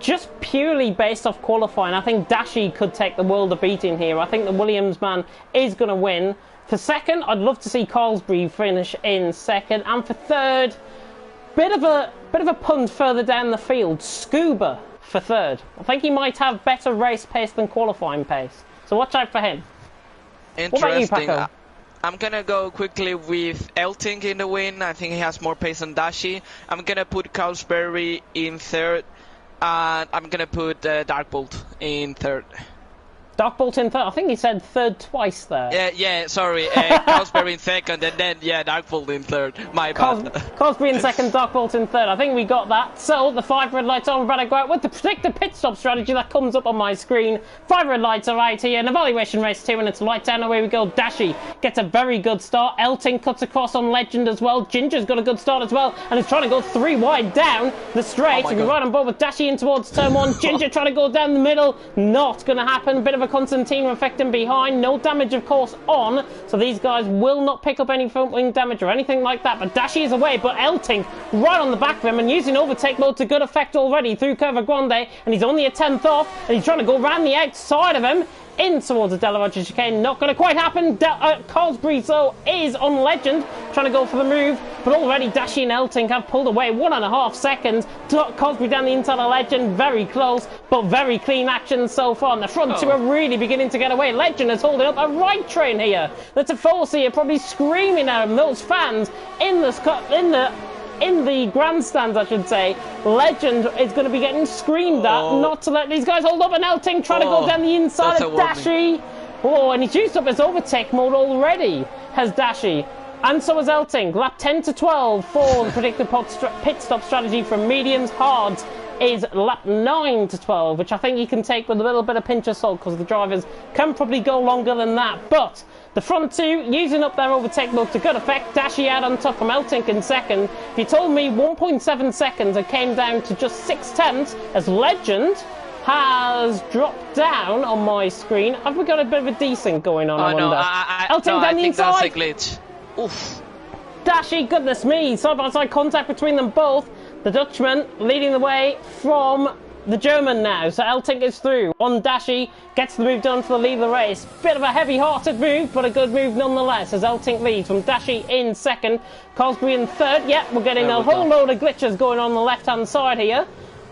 just purely based off qualifying, I think Dashi could take the world of beating here. I think the Williams man is going to win. For second, I'd love to see Carlsbury finish in second. And for third, bit of a punt further down the field, Scuba for third. I think he might have better race pace than qualifying pace. So watch out for him. Interesting. What about you, Paco? I'm gonna go quickly with Elting in the win. I think he has more pace than Dashi. I'm gonna put Carlsbury in third, and I'm gonna put Darkbolt in third. Darkbolt in third? I think he said third twice there. Yeah, sorry. Carlsbury in second, and then, Darkbolt in third. My bad. Carlsbury in second, Darkbolt in third. I think we got that. So, the 5 red lights on. Better go out with the predicted pit stop strategy that comes up on my screen. 5 red lights are right here. An Evaluation Race 2, and it's light down. Away we go. Dashi gets a very good start. Elting cuts across on Legend as well. Ginger's got a good start as well, and is trying to go 3 wide down the straight. We're right on board with Dashi in towards turn 1. Ginger trying to go down the middle. Not going to happen. Bit of a Constantine effect him behind. No damage, of course, on. So these guys will not pick up any front wing damage or anything like that. But Dashi is away. But Elting right on the back of him and using overtake mode to good effect already through Curva Grande. And he's only a 10th off. And he's trying to go around the outside of him in towards the Della Roger chicane. Not going to quite happen. Carlsbury, so, is on Legend, trying to go for the move, but already Dashi and Elting have pulled away 1.5 seconds. Carlsbury down the inside of Legend, very close, but very clean action so far. And the front two are really beginning to get away. Legend is holding up a right train here. The Tifosi are probably screaming at him. Those fans in the grandstands, I should say. Legend is going to be getting screamed at not to let these guys hold up. And Elting trying to go down the inside of Dashi. Oh, and he's used up his overtake mode already, has Dashi. And so has Elting. Lap 10 to 12 for the predicted pit stop strategy from mediums. Hards is lap 9 to 12, which I think you can take with a little bit of pinch of salt because the drivers can probably go longer than that. But the front two using up their overtake mode to good effect. Dashi out on top from Elting in second. If you told me 1.7 seconds, it came down to just 0.6 as Legend has dropped down on my screen. Have we got a bit of a desync going on? I wonder. No, Elting down the I think inside. that's a glitch. Oof. Dashi, goodness me, side-by-side contact between them both. The Dutchman leading the way from the German now. So Eltink is through. On Dashi, gets the move done for the lead of the race. Bit of a heavy-hearted move, but a good move nonetheless, as Eltink leads from Dashi in second. Cosby in third. Yep, we're getting a whole load of glitches going on the left-hand side here.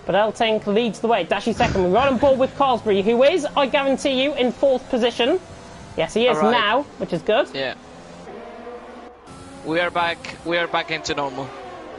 But Eltink leads the way. Dashi second. We're right on board with Cosby, who is, I guarantee you, in fourth position. Yes, he is now, which is good. Yeah. We are back into normal.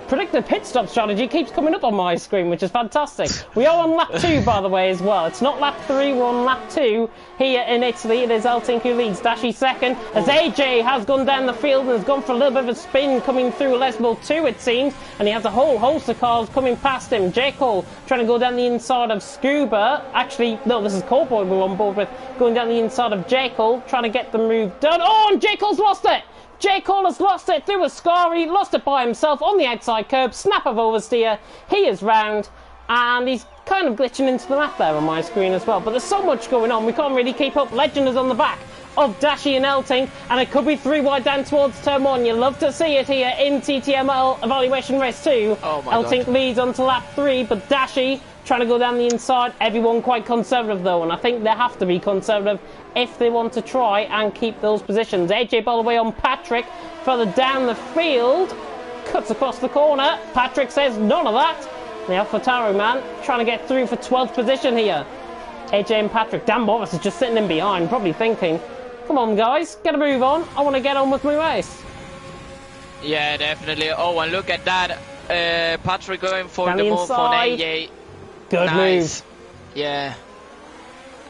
Predictive pit stop strategy keeps coming up on my screen, which is fantastic. We are on lap 2, by the way, as well. It's not lap 3, we're on lap 2 here in Italy. It is Eltink who leads, Dashi second, as AJ has gone down the field and has gone for a little bit of a spin coming through Lesmo 2, it seems, and he has a whole host of cars coming past him. J. Cole trying to go down the inside of Scuba. Actually, no, this is Coleboy we're on board with, going down the inside of J. Cole, trying to get the move done. Oh, and J. Cole's lost it! J. Cole has lost it through a Scary, lost it by himself on the outside curb, snap of oversteer, he is round, and he's kind of glitching into the map there on my screen as well. But there's so much going on, we can't really keep up. Legend is on the back of Dashi and Eltink, and it could be 3 wide down towards turn 1. You love to see it here in TTML Evaluation Race 2. Oh my Eltink God. leads onto lap 3, but Dashi trying to go down the inside. Everyone quite conservative though, and I think they have to be conservative if they want to try and keep those positions. AJ all the way on Patrick, further down the field, cuts across the corner. Patrick says none of that. The AlphaTauri man trying to get through for 12th position here. AJ and Patrick. Dan Morris is just sitting in behind, probably thinking, come on guys, get a move on. I want to get on with my race. Yeah, definitely. Oh, and look at that. Patrick going for Down the the move on inside. AJ. Good Nice. move. Yeah.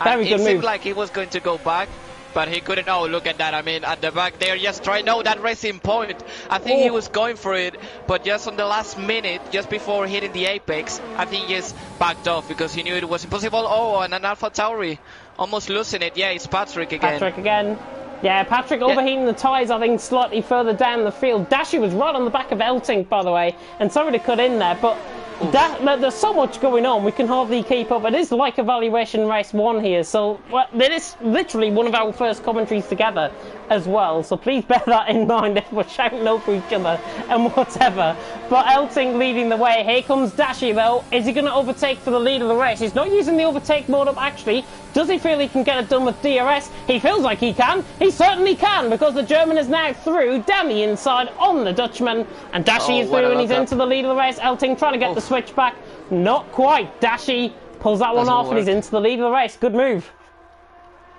Very And good it seemed move. like he was going to go back, but he couldn't. Oh, look at that. I mean, at the back, they're just trying. No, that racing point. I think he was going for it, but just on the last minute, just before hitting the apex, I think he just backed off because he knew it was impossible. Oh, and an AlphaTauri almost losing it. Yeah, it's Patrick again. Patrick again. Yeah, Patrick overheating the tyres, I think, slightly further down the field. Dashi was right on the back of Eltink, by the way, and sorry to cut in there, but there's so much going on, we can hardly keep up. It is like Evaluation Race 1 here, so it is literally one of our first commentaries together as well, so please bear that in mind if we're shouting over each other and whatever. But Eltink leading the way. Here comes Dashi though. Is he going to overtake for the lead of the race? He's not using the overtake mode up actually. Does he feel he can get it done with DRS? He feels like he can. He certainly can, because the German is now through down the inside on the Dutchman, and Dashi is through and he's into the lead of the race. Eltink trying to get the switch back. Not quite. Dashi pulls that one off and he's into the lead of the race. Good move.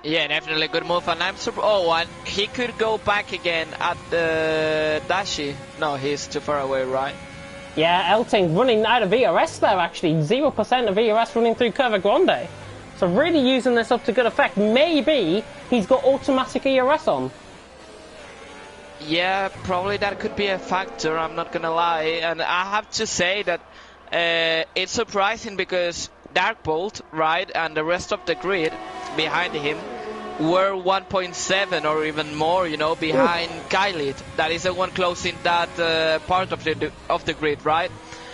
Yeah, definitely good move, and I'm super. Oh, and he could go back again at the Dashi. No, he's too far away, right? Yeah, Eltink running out of ERS there actually. 0% of ERS running through Curva Grande. So really using this up to good effect. Maybe he's got automatic ERS on. Yeah, probably that could be a factor, I'm not gonna lie. And I have to say that it's surprising because Darkbolt, right, and the rest of the grid behind him were 1.7 or even more, you know, behind Kylid. That is the one closing that part of the grid, right?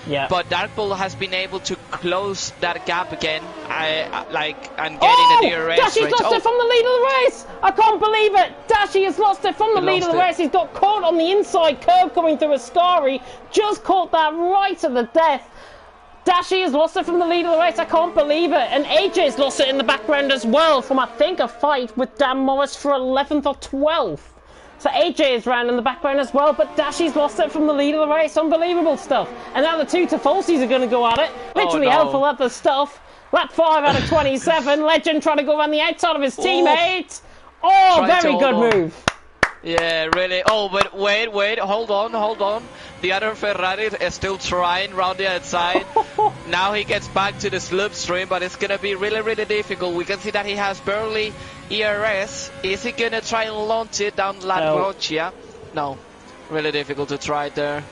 Yeah. But Darkbolt has been able to close that gap again, and getting the DRS Dashi's range. lost it from the lead of the race! I can't believe it! Dashi has lost it from the lead of the race. He's got caught on the inside curve coming through a Scary. Just caught that right at the death. Dashi has lost it from the lead of the race. I can't believe it. And AJ's lost it in the background as well from, I think, a fight with Dan Morris for 11th or 12th. So AJ is round in the background as well, but Dashi's lost it from the lead of the race. Unbelievable stuff. And now the two Tafolsis are going to go at it. Literally helpful at the stuff. Lap 5 out of 27. Legend trying to go around the outside of his teammate. Oh, very good move. Yeah, really. Oh, but wait, hold on. The other Ferrari is still trying round the outside. Now he gets back to the slipstream, but it's gonna be really, really difficult. We can see that he has barely ERS. Is he gonna try and launch it down La Roccia? No, really difficult to try it there.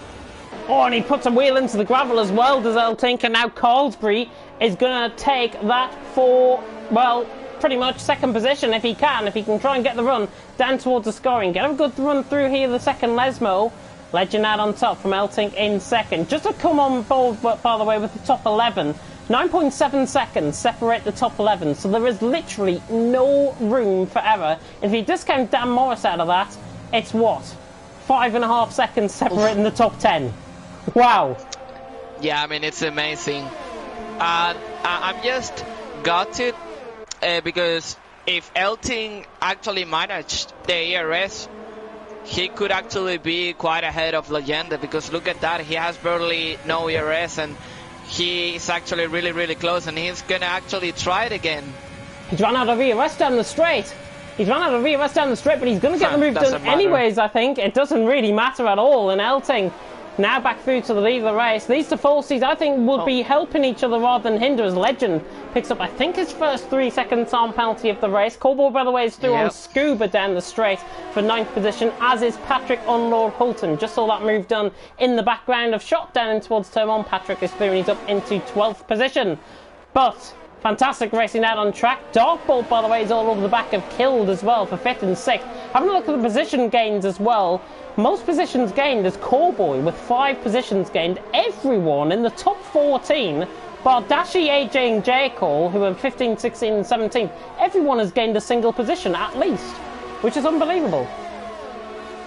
Oh, and he puts a wheel into the gravel as well, does Eltink, and now Carlsbury is gonna take that for, well, pretty much second position if he can try and get the run down towards the scoring. Get a good run through here, the second Lesmo. Legend out on top from Eltink in second. Just to come on board, by the way, with the top 11. 9.7 seconds separate the top 11, so there is literally no room for error. If you discount Dan Morris out of that, it's what? 5.5 seconds separating the top 10. Wow. Yeah, I mean, it's amazing. I'm just gutted because if Elting actually managed the ERS, he could actually be quite ahead of Legenda, because look at that, he has barely no ERS and he is actually really, really close, and he's gonna actually try it again. He's run out of ERS down the straight. He's run out of ERS down the straight, but he's going to get the move done anyways, I think. It doesn't really matter at all, and Elting now back through to the lead of the race. These two falsies, I think, would be helping each other rather than hinder, as Legend picks up, I think, his first 3-second time penalty of the race. Cobalt, by the way, is through on Scuba down the straight for 9th position, as is Patrick on Lord Hulton. Just saw that move done in the background of shot down in towards turn 1. Patrick is through and he's up into 12th position. But fantastic racing out on track. Darkbolt, by the way, is all over the back of Killed as well for 5th and 6th. Having a look at the position gains as well. Most positions gained is Cowboy with 5 positions gained. Everyone in the top 14, bar Dashi, AJ and J. Cole, who are 15, 16 and 17, everyone has gained a single position at least, which is unbelievable.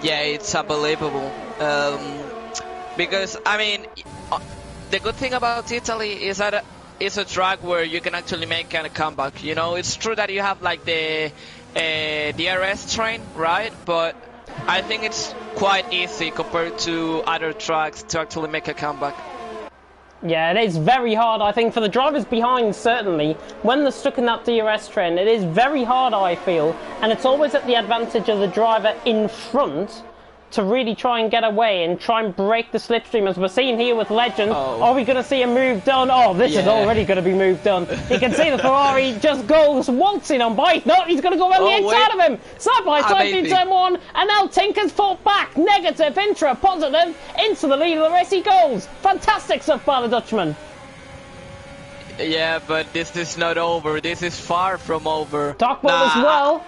Yeah, it's unbelievable. Because, I mean, the good thing about Italy is that it's a track where you can actually make a comeback. You know, it's true that you have like the DRS train, right? But I think it's quite easy compared to other tracks to actually make a comeback. Yeah, it is very hard, I think, for the drivers behind, certainly. When they're stuck in that DRS train, it is very hard, I feel. And it's always at the advantage of the driver in front to really try and get away and try and break the slipstream, as we're seeing here with Legend. Are we going to see a move done? Oh, this is already going to be moved done. You can see the Ferrari just goes waltzing on by. No, he's going to go around the outside of him. Side by side through turn 1, and now Tinker's fought back. Negative, intra, positive, into the lead of the race he goes. Fantastic stuff by the Dutchman. Yeah, but this is not over. This is far from over. Darkbolt as well.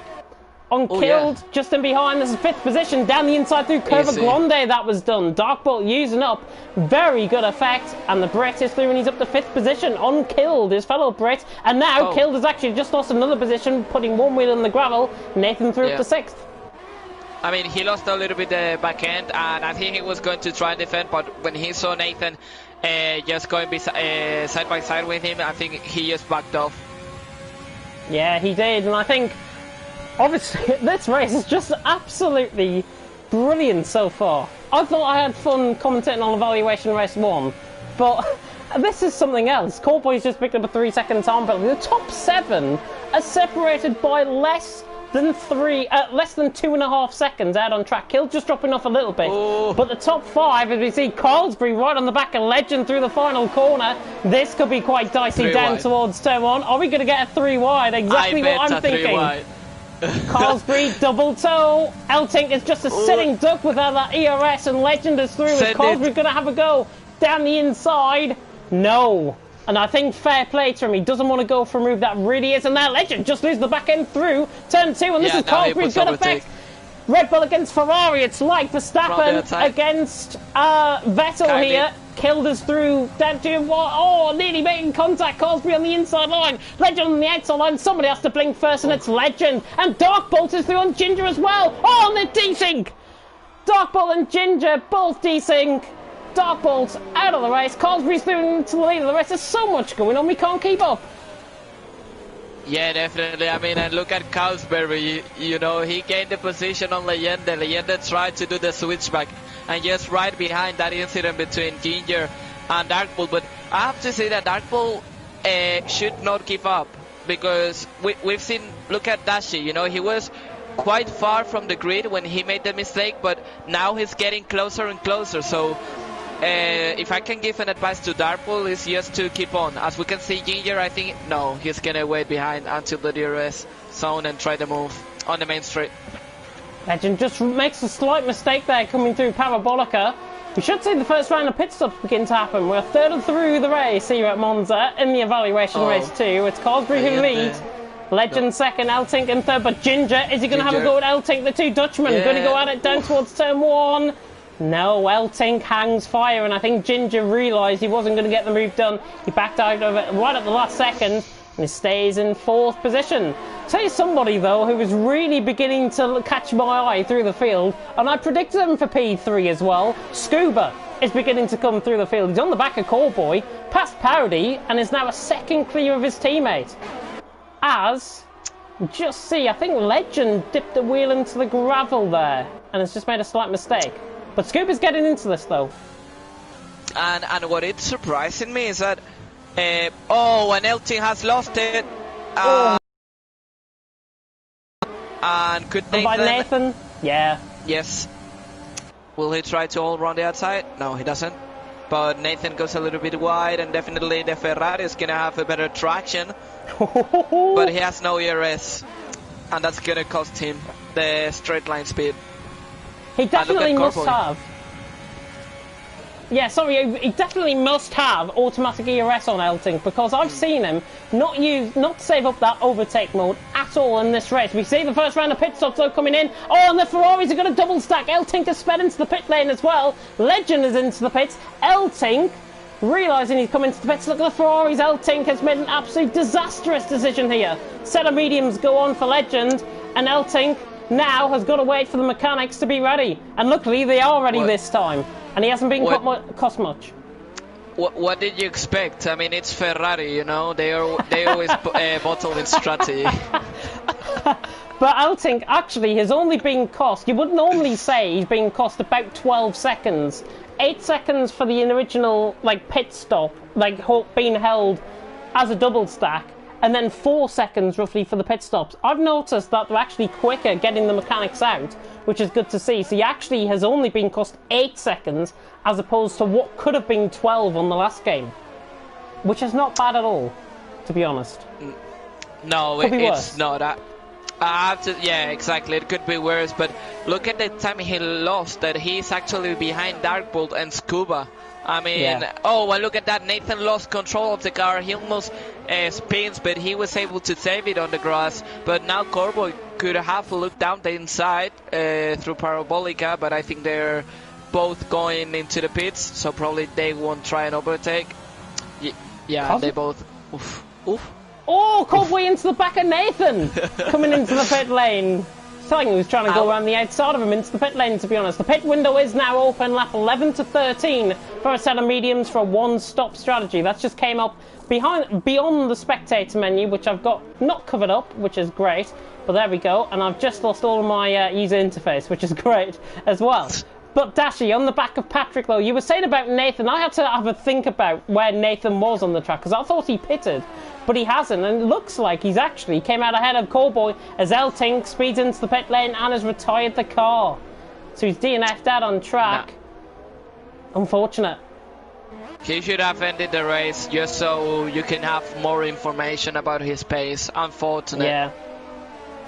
Unkilled, just in behind. This is 5th position, down the inside through Curva Grande. That was done. Darkbolt using up very good effect, and the Brit is through and he's up to 5th position. Unkilled, his fellow Brit, and now Killed has actually just lost another position, putting one wheel in the gravel. Nathan through up to 6th. I mean, he lost a little bit the back end, and I think he was going to try and defend, but when he saw Nathan just going side by side with him, I think he just backed off. Yeah, he did, and I think obviously this race is just absolutely brilliant so far. I thought I had fun commentating on Evaluation Race 1, but this is something else. Cowboy's just picked up a 3-second time penalty. The top 7 are separated by less than 2.5 seconds out on track. Kill just dropping off a little bit. But the top 5, as we see Carlsbury right on the back of Legend through the final corner. This could be quite dicey down towards turn 1. Are we going to get a 3 wide? Exactly what I'm thinking. Carlsbury double toe. Eltink is just a sitting duck without that ERS, and Legend is through. Is Carlsbury going to have a go down the inside? No. And I think fair play to him. He doesn't want to go for a move that really is. And now Legend just loses the back end through turn 2. And this is Carlsbury's good effect. Red Bull against Ferrari. It's like Verstappen against Vettel here. Killed us through down to nearly making contact. Carlsbury on the inside line. Legend on the outside line. Somebody has to blink first, and it's Legend. And Darkbolt is through on Ginger as well. Oh, and they're desync. Darkbolt and Ginger both desync. Darkbolt out of the race. Carlsbury's through into the lead of the race. There's so much going on, we can't keep up. Yeah, definitely. I mean, and look at Carlsbury. You know, he gained the position on Legenda. Legenda tried to do the switchback, and just right behind that incident between Ginger and Darkbull. But I have to say that Darkbull should not give up, because we've seen, look at Dashi, you know, he was quite far from the grid when he made the mistake, but now he's getting closer and closer. So if I can give an advice to Darkbull, is just to keep on. As we can see, Ginger, I think, no, he's gonna wait behind until the DRS zone and try to move on the main straight. Legend just makes a slight mistake there coming through Parabolica. We should see the first round of pit stops begin to happen. We're third through the race here at Monza in the evaluation race 2. It's Carlsbury who leads. Legend second, Eltink in third, but Ginger, is he going to have a go at Eltink? The two Dutchmen going to go at it down towards turn 1. No, Eltink hangs fire, and I think Ginger realised he wasn't going to get the move done. He backed out of it right at the last second. And he stays in 4th position. Tell you somebody, though, who was really beginning to catch my eye through the field, and I predicted him for P3 as well. Scuba is beginning to come through the field. He's on the back of Callboy, past Parody, and is now a second clear of his teammate. As, just see, I think Legend dipped the wheel into the gravel there, and has just made a slight mistake. But Scuba's getting into this, though. And what is surprising me is that, and Elting has lost it. And could Nathan... By Nathan? Yeah. Yes. Will he try to all run the outside? No, he doesn't. But Nathan goes a little bit wide, and definitely the Ferrari is going to have a better traction. But he has no ERS, and that's going to cost him the straight line speed. He definitely must have. Yeah, sorry, he definitely must have automatic ERS on Elting, because I've seen him not save up that overtake mode at all in this race. We see the first round of pit stops though coming in. Oh, and the Ferraris are going to double stack. Elting has sped into the pit lane as well. Legend is into the pits. Elting, realising he's coming into the pits. Look at the Ferraris. Elting has made an absolute disastrous decision here. Set of mediums go on for Legend, and Elting now has got to wait for the mechanics to be ready. And luckily they are ready this time. And he hasn't been cost much. What did you expect? I mean, it's Ferrari, you know. They always bottle in strategy. But Elting actually has only been cost. You would normally say he's been cost about 12 seconds. 8 seconds for the original pit stop, being held as a double stack, and then 4 seconds roughly for the pit stops. I've noticed that they're actually quicker getting the mechanics out, which is good to see. So he actually has only been cost 8 seconds as opposed to what could have been 12 on the last game, which is not bad at all, to be honest. No, it's not. Yeah, exactly. It could be worse, but look at the time he lost, that he's actually behind Darkbolt and Scuba. I mean, and look at that. Nathan lost control of the car. He almost spins, but he was able to save it on the grass. But now Corboy could have looked down the inside through Parabolica, but I think they're both going into the pits, so probably they won't try and overtake. Yeah, they both... Oof. Oh, Corboy into the back of Nathan! Coming into the pit lane. Telling he was trying to go around the outside of him into the pit lane, to be honest. The pit window is now open, lap 11 to 13 for a set of mediums for a one-stop strategy. That's just came up beyond the spectator menu, which I've got not covered up, which is great. But there we go, and I've just lost all of my user interface, which is great as well. But Dashi, on the back of Patrick, though, you were saying about Nathan. I had to have a think about where Nathan was on the track, because I thought he pitted, but he hasn't, and it looks like he's actually came out ahead of Callboy as Elting speeds into the pit lane and has retired the car. So he's DNF'd out on track. Nah. Unfortunate. He should have ended the race just so you can have more information about his pace. Unfortunate. Yeah.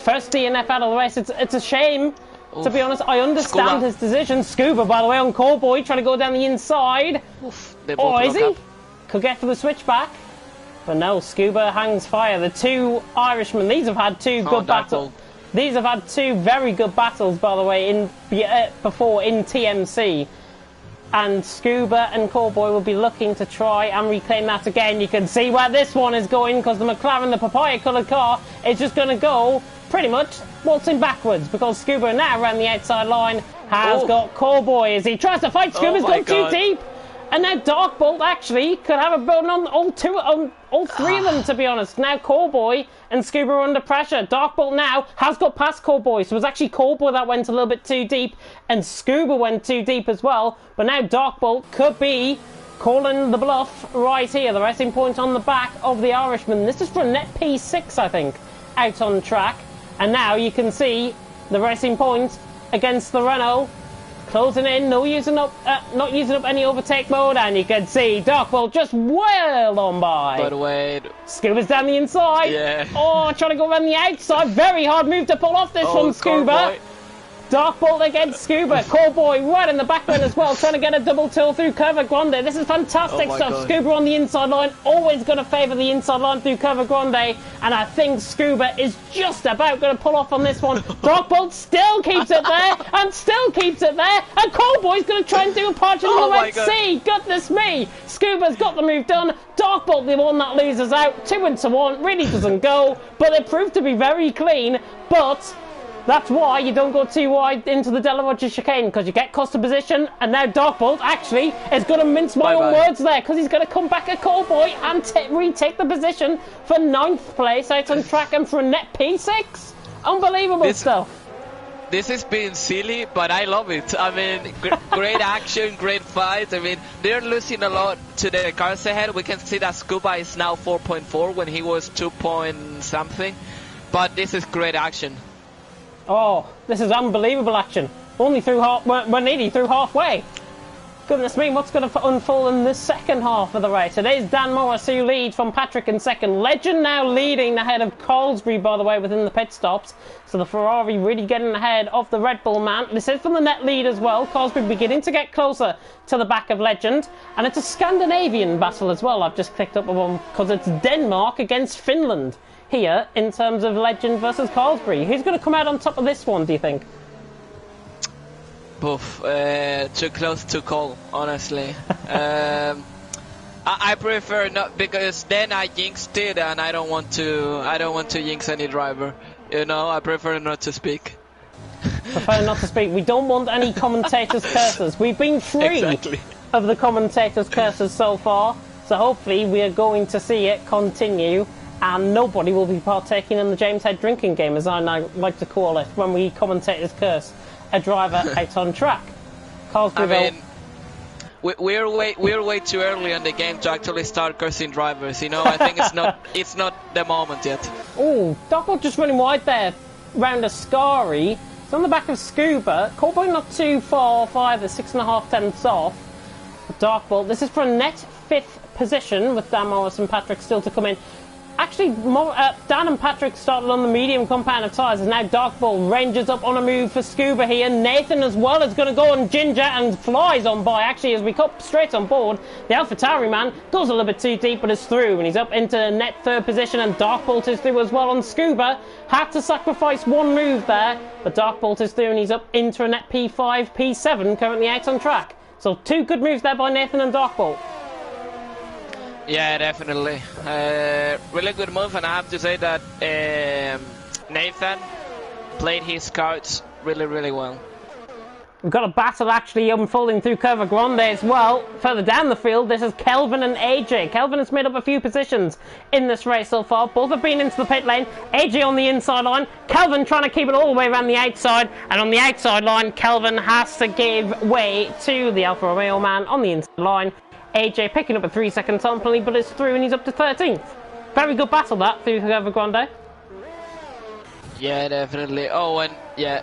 First DNF out of the race. It's a shame. To be honest, I understand his decision. Scuba, by the way, on Callboy, trying to go down the inside. Oh, is he? Could get for the switchback. But no, Scuba hangs fire. The two Irishmen, these have had two good battles. These have had two very good battles, by the way, before in TMC. And Scuba and Callboy will be looking to try and reclaim that again. You can see where this one is going, because the McLaren, the papaya-coloured car, is just going to go pretty much waltzing backwards, because Scuba now around the outside line has got Callboy as he tries to fight. Scuba's gone too deep, and now Darkbolt actually could have a burn on all three of them, to be honest. Now Callboy and Scuba are under pressure. Darkbolt now has got past Callboy, so it was actually Callboy that went a little bit too deep, and Scuba went too deep as well. But now Darkbolt could be calling the bluff right here. The racing point on the back of the Irishman. This is for a net P6, I think, out on track. And now you can see the racing point against the Renault closing in, not using up any overtake mode, and you can see Darkbolt just well on by. But wait, Scuba's down the inside. Yeah. Oh, trying to go around the outside. Very hard move to pull off this one, Scuba. Dark Bolt against Scuba. Cowboy right in the back end as well, trying to get a double till through Curva Grande. This is fantastic stuff. God. Scuba on the inside line, always going to favour the inside line through Curva Grande, and I think Scuba is just about going to pull off on this one. Dark Bolt still keeps it there, and still keeps it there, and Cowboy's going to try and do a partial on the Red Sea. Goodness me! Scuba's got the move done. Dark Bolt, the one that loses out. 2-1, really doesn't go, but it proved to be very clean, but that's why you don't go too wide into the Della Rogers chicane, because you get cost of position, and now Dark Bolt actually is going to mince my own words there, because he's going to come back at Cowboy and retake the position for 9th place out on track and for a net P6. Unbelievable stuff. This is being silly, but I love it. I mean, great action, great fight. I mean, they're losing a lot to the cars ahead. We can see that Scuba is now 4.4 when he was 2 point something, but this is great action. Oh, this is unbelievable action. Only through we're nearly through halfway. Goodness me, what's going to unfold in the second half of the race? It is Dan Morris who leads from Patrick in second. Legend now leading ahead of Carlsbury, by the way, within the pit stops. So the Ferrari really getting ahead of the Red Bull man. This is from the net lead as well. Carlsbury beginning to get closer to the back of Legend. And it's a Scandinavian battle as well. I've just clicked up on because it's Denmark against Finland here in terms of Legend versus Carlsbury. Who's going to come out on top of this one, do you think? Poof, too close to call, honestly. I prefer not, because then I jinxed it, and I don't want to jinx any driver. You know, I prefer not to speak. Prefer not to speak. We don't want any commentators' curses. We've been free of the commentators' curses so far, so hopefully we are going to see it continue, and nobody will be partaking in the James Head drinking game, as I now like to call it, when we commentators curse a driver out on track. I mean, we're way too early in the game to actually start cursing drivers. You know, I think it's not the moment yet. Oh, Doppel just running wide there, round Ascari. It's on the back of Scuba. Cowboy not too far off either, 6.5 tenths off. Dark Bolt. This is for a net 5th position with Dan Morris and Patrick still to come in. Actually, Dan and Patrick started on the medium compound of tyres, and now Dark Bolt ranges up on a move for Scuba here. Nathan as well is going to go on Ginger and flies on by, actually, as we come straight on board. The AlphaTauri man goes a little bit too deep, but is through, and he's up into net 3rd position, and Dark Bolt is through as well on Scuba. Had to sacrifice one move there, but Dark Bolt is through, and he's up into a net P5, P7, currently out on track. So 2 good moves there by Nathan and Dark Bolt. Yeah, definitely. Really good move, and I have to say that Nathan played his cards really, really well. We've got a battle actually unfolding through Curva Grande as well. Further down the field, this is Kelvin and AJ. Kelvin has made up a few positions in this race so far. Both have been into the pit lane. AJ on the inside line. Kelvin trying to keep it all the way around the outside. And on the outside line, Kelvin has to give way to the Alfa Romeo man on the inside line. AJ picking up a 3-second time penalty, but it's through and he's up to 13th. Very good battle that through Curva Grande. Yeah, definitely. Oh, and yeah,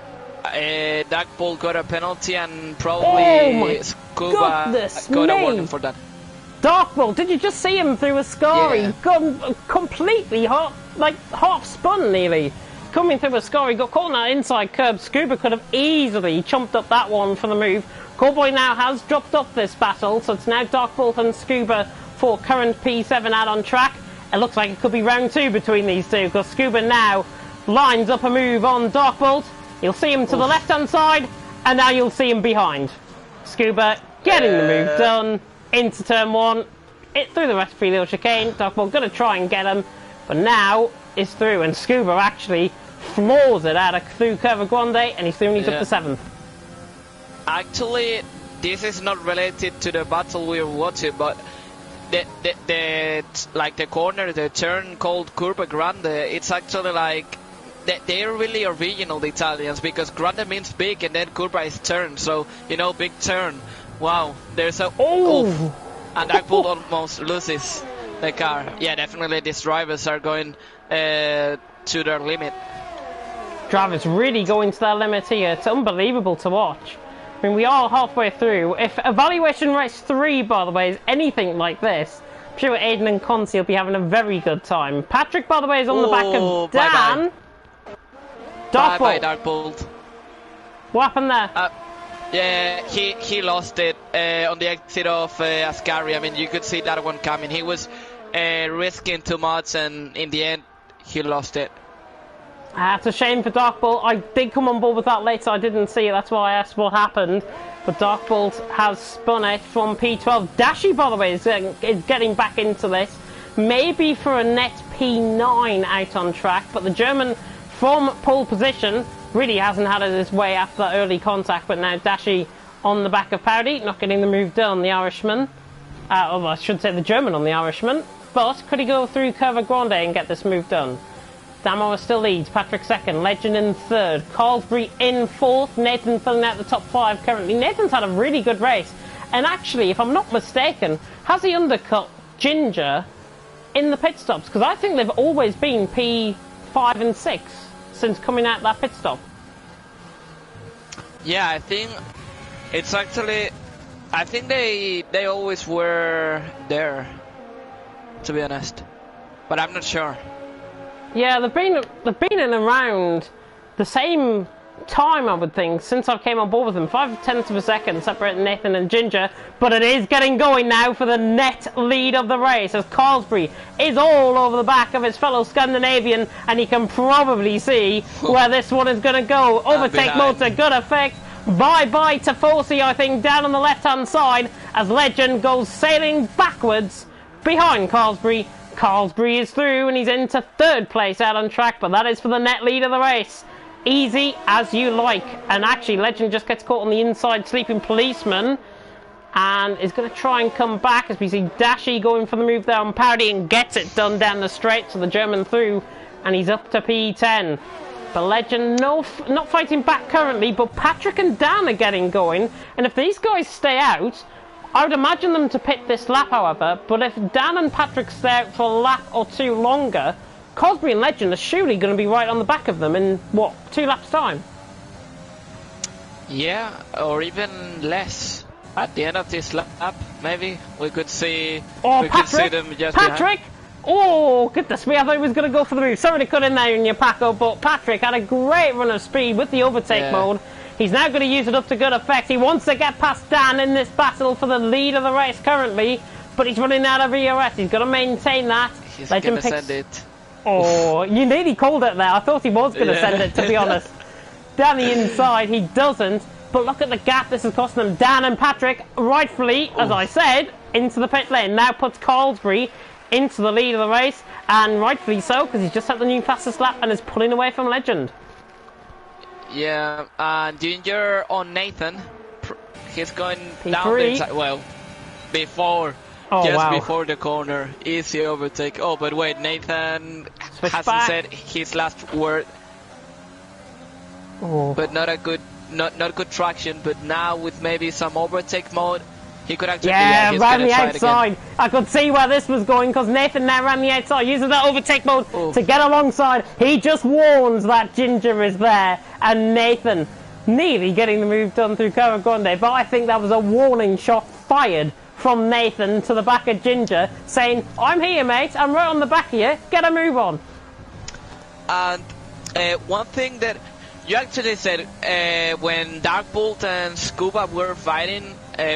Dark Bolt got a penalty, and probably Scuba got a warning for that. Dark Bolt, did you just see him through Ascari? Yeah. Gone completely half spun nearly. Coming through Ascari, got caught on that inside curb. Scuba could have easily chumped up that one for the move. Cowboy now has dropped off this battle, so it's now Dark Bolt and Scuba for current P7 out on track. It looks like it could be round 2 between these two, because Scuba now lines up a move on Dark Bolt. You'll see him to the left-hand side, and now you'll see him behind. Scuba getting the move done into turn 1, through the rest of the chicane. Dark Bolt going to try and get him, but now it's through, and Scuba actually floors it out through Curva Grande, and he's through and he's up to 7th. Actually, this is not related to the battle we were watching, but the corner, the turn called Curva Grande, it's actually like they're really original, the Italians, because Grande means big and then Curva is turn, so you know, big turn. Wow, there's a and Dark Bolt almost loses the car. Yeah, definitely these drivers are going to their limit. Drivers really going to their limit here. It's unbelievable to watch. I mean, we are halfway through. If evaluation race 3, by the way, is anything like this, I'm sure Aiden and Consi will be having a very good time. Patrick, by the way, is on the back of Dan. Dark Bolt. What happened there? Yeah, he lost it on the exit of Ascari. I mean, you could see that one coming. He was risking too much, and in the end, he lost it. It's a shame for Dark Bolt. I did come on board with that late, so I didn't see it. That's why I asked what happened. But Dark Bolt has spun it from P12. Dashi, by the way, is getting back into this. Maybe for a net P9 out on track, but the German from pole position really hasn't had it his way after that early contact. But now Dashi on the back of Powdy, not getting the move done. The Irishman, well, I should say the German on the Irishman. But could he go through Curva Grande and get this move done? Damo still leads, Patrick second, Legend in third, Carlsbury in fourth, Nathan filling out the top 5 currently. Nathan's had a really good race, and actually, if I'm not mistaken, has he undercut Ginger in the pit stops? Because I think they've always been P5 and 6 since coming out that pit stop. Yeah, I think it's actually, I think they always were there, to be honest, but I'm not sure. Yeah, they've been in and around the same time, I would think, since I came on board with them. 5/10 of a second separating Nathan and Ginger, but it is getting going now for the net lead of the race as Carlsbury is all over the back of his fellow Scandinavian, and he can probably see where this one is going to go. Overtake mode to good effect. Bye-bye to Forsey, I think, down on the left-hand side as Legend goes sailing backwards behind Carlsbury. Carlsbury is through and he's into third place out on track, but that is for the net lead of the race. Easy as you like. And actually, Legend just gets caught on the inside sleeping policeman and is going to try and come back as we see Dashi going for the move there on Powdy and gets it done down the straight, so the German through and he's up to P10. But Legend not fighting back currently, but Patrick and Dan are getting going, and if these guys stay out, I would imagine them to pit this lap, however, but if Dan and Patrick stay out for a lap or two longer, Cosbury and Legend are surely going to be right on the back of them in, what, 2 laps' time? Yeah, or even less. At the end of this lap, maybe, we could see, could see them just Patrick! behind. Oh, goodness me, I thought he was going to go for the move. Sorry to cut in there in your Paco, but Patrick had a great run of speed with the overtake mode. He's now going to use it up to good effect. He wants to get past Dan in this battle for the lead of the race currently, but he's running out of ERS. He's got to maintain that. He's going to send it. Oh, you nearly called it there. I thought he was going to send it, to be honest. Down the inside, he doesn't. But look at the gap this is costing them. Dan and Patrick, rightfully, as I said, into the pit lane. Now puts Carlsbury into the lead of the race, and rightfully so, because he's just had the new fastest lap and is pulling away from Legend. Yeah, Ginger on Nathan. He's going P3. down the inside. Well, before, before the corner, easy overtake. Oh, but wait, Nathan hasn't said his last word. Oh. But not a good, not good traction. But now with maybe some overtake mode, he could actually. Yeah, ran the outside. I could see where this was going because Nathan now ran the outside, using that overtake mode to get alongside. He just warns that Ginger is there, and Nathan nearly getting the move done through Curva Grande. But I think that was a warning shot fired from Nathan to the back of Ginger, saying, "I'm here, mate. I'm right on the back of you. Get a move on." And one thing that you actually said when Dark Bolt and Scuba were fighting.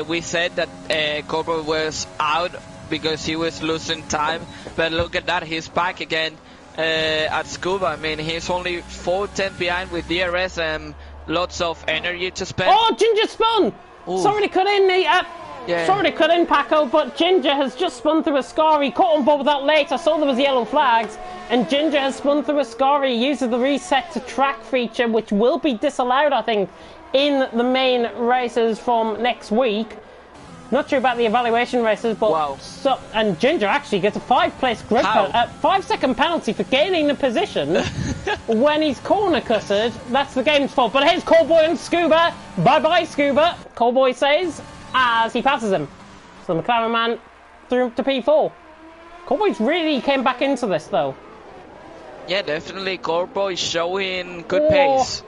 We said that Cobra was out because he was losing time, but look at that, he's back again at Scuba. I mean, he's only 4:10 behind with DRS and lots of energy to spend. Oh, Ginger spun! Ooh. Sorry to cut in, sorry to cut in, Paco, but Ginger has just spun through a Scari. Caught on board with that late. I saw there was yellow flags, and Ginger has spun through a Scari. He uses the reset to track feature, which will be disallowed, I think, in the main races from next week. Not sure about the evaluation races, but wow. And Ginger actually gets a 5-place grid 5-second penalty for gaining the position when he's corner cutted. That's the game's fault. But here's Callboy and Scuba. Bye-bye, Scuba. Callboy says as he passes him. So the McLaren man through to P4. Callboy's really came back into this though. Yeah, definitely. Callboy showing good pace.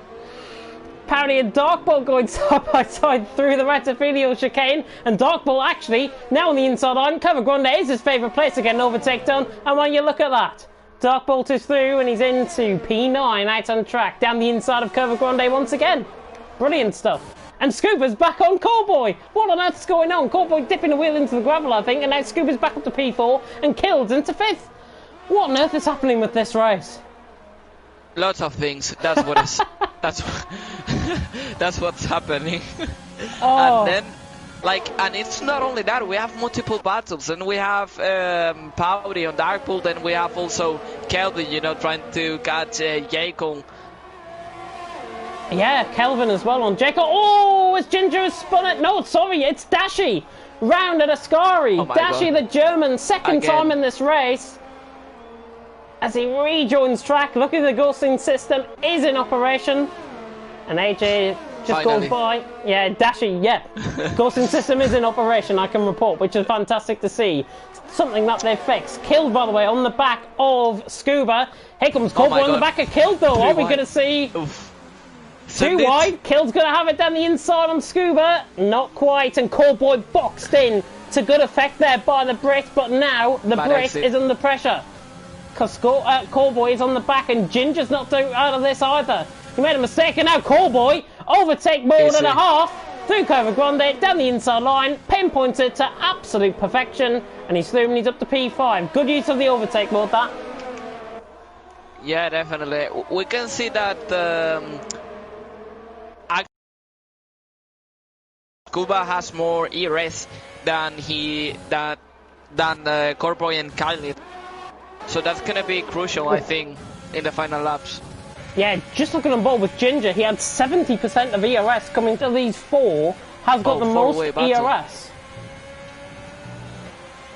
Powdy and Darkbolt going side by side through the Ratafilio chicane, and Darkbolt actually now on the inside line. Curva Grande is his favourite place to get an overtake done, and when you look at that, Darkbolt is through and he's into P9 out on track down the inside of Curva Grande once again. Brilliant stuff. And Scuba's back on Callboy. What on earth's going on? Callboy dipping the wheel into the gravel, I think, and now Scuba's back up to P4 and Kills into 5th. What on earth is happening with this race? Lots of things. That's what is. That's what's happening. Oh. And then, like, and it's not only that. We have multiple battles, and we have Powdy on Darkpool. Then we have also Kelvin, you know, trying to catch Jacob. Yeah, Kelvin as well on Jacob. Oh, it's Ginger has spun it. No, sorry, it's Dashi. Round at Ascari. Oh my Dashi, God. the German, second Again. time in this race. As he rejoins track, look at the ghosting system is in operation. And AJ just Finally. goes by. Yeah, Dashi, yeah. Ghosting system is in operation, I can report, which is fantastic to see. Something that they've fixed. Killed, by the way, on the back of Scuba. Here comes Oh my Callboy on the God. back of Killed, though. Three Are we wide. going to see... Oof. Too Send it. wide, Kill's going to have it down the inside on Scuba. Not quite, and Callboy boxed in to good effect there by the brakes, but now the Bad brake exit. is under pressure. Because Callboy is on the back, and Ginger's not out of this either. He made a mistake, and now Callboy, overtake mode Easy. and a half, through Curva Grande, down the inside line, pinpoints it to absolute perfection, and he's through and he's up to P5. Good use of the overtake mode, that. Yeah, definitely. We can see that Cuba has more ERS than Corboy and Kylie. So that's gonna be crucial, I think, in the final laps. Yeah, just looking on board with Ginger, he had 70% of ERS coming to these four, has got the most four-way battle. ERS.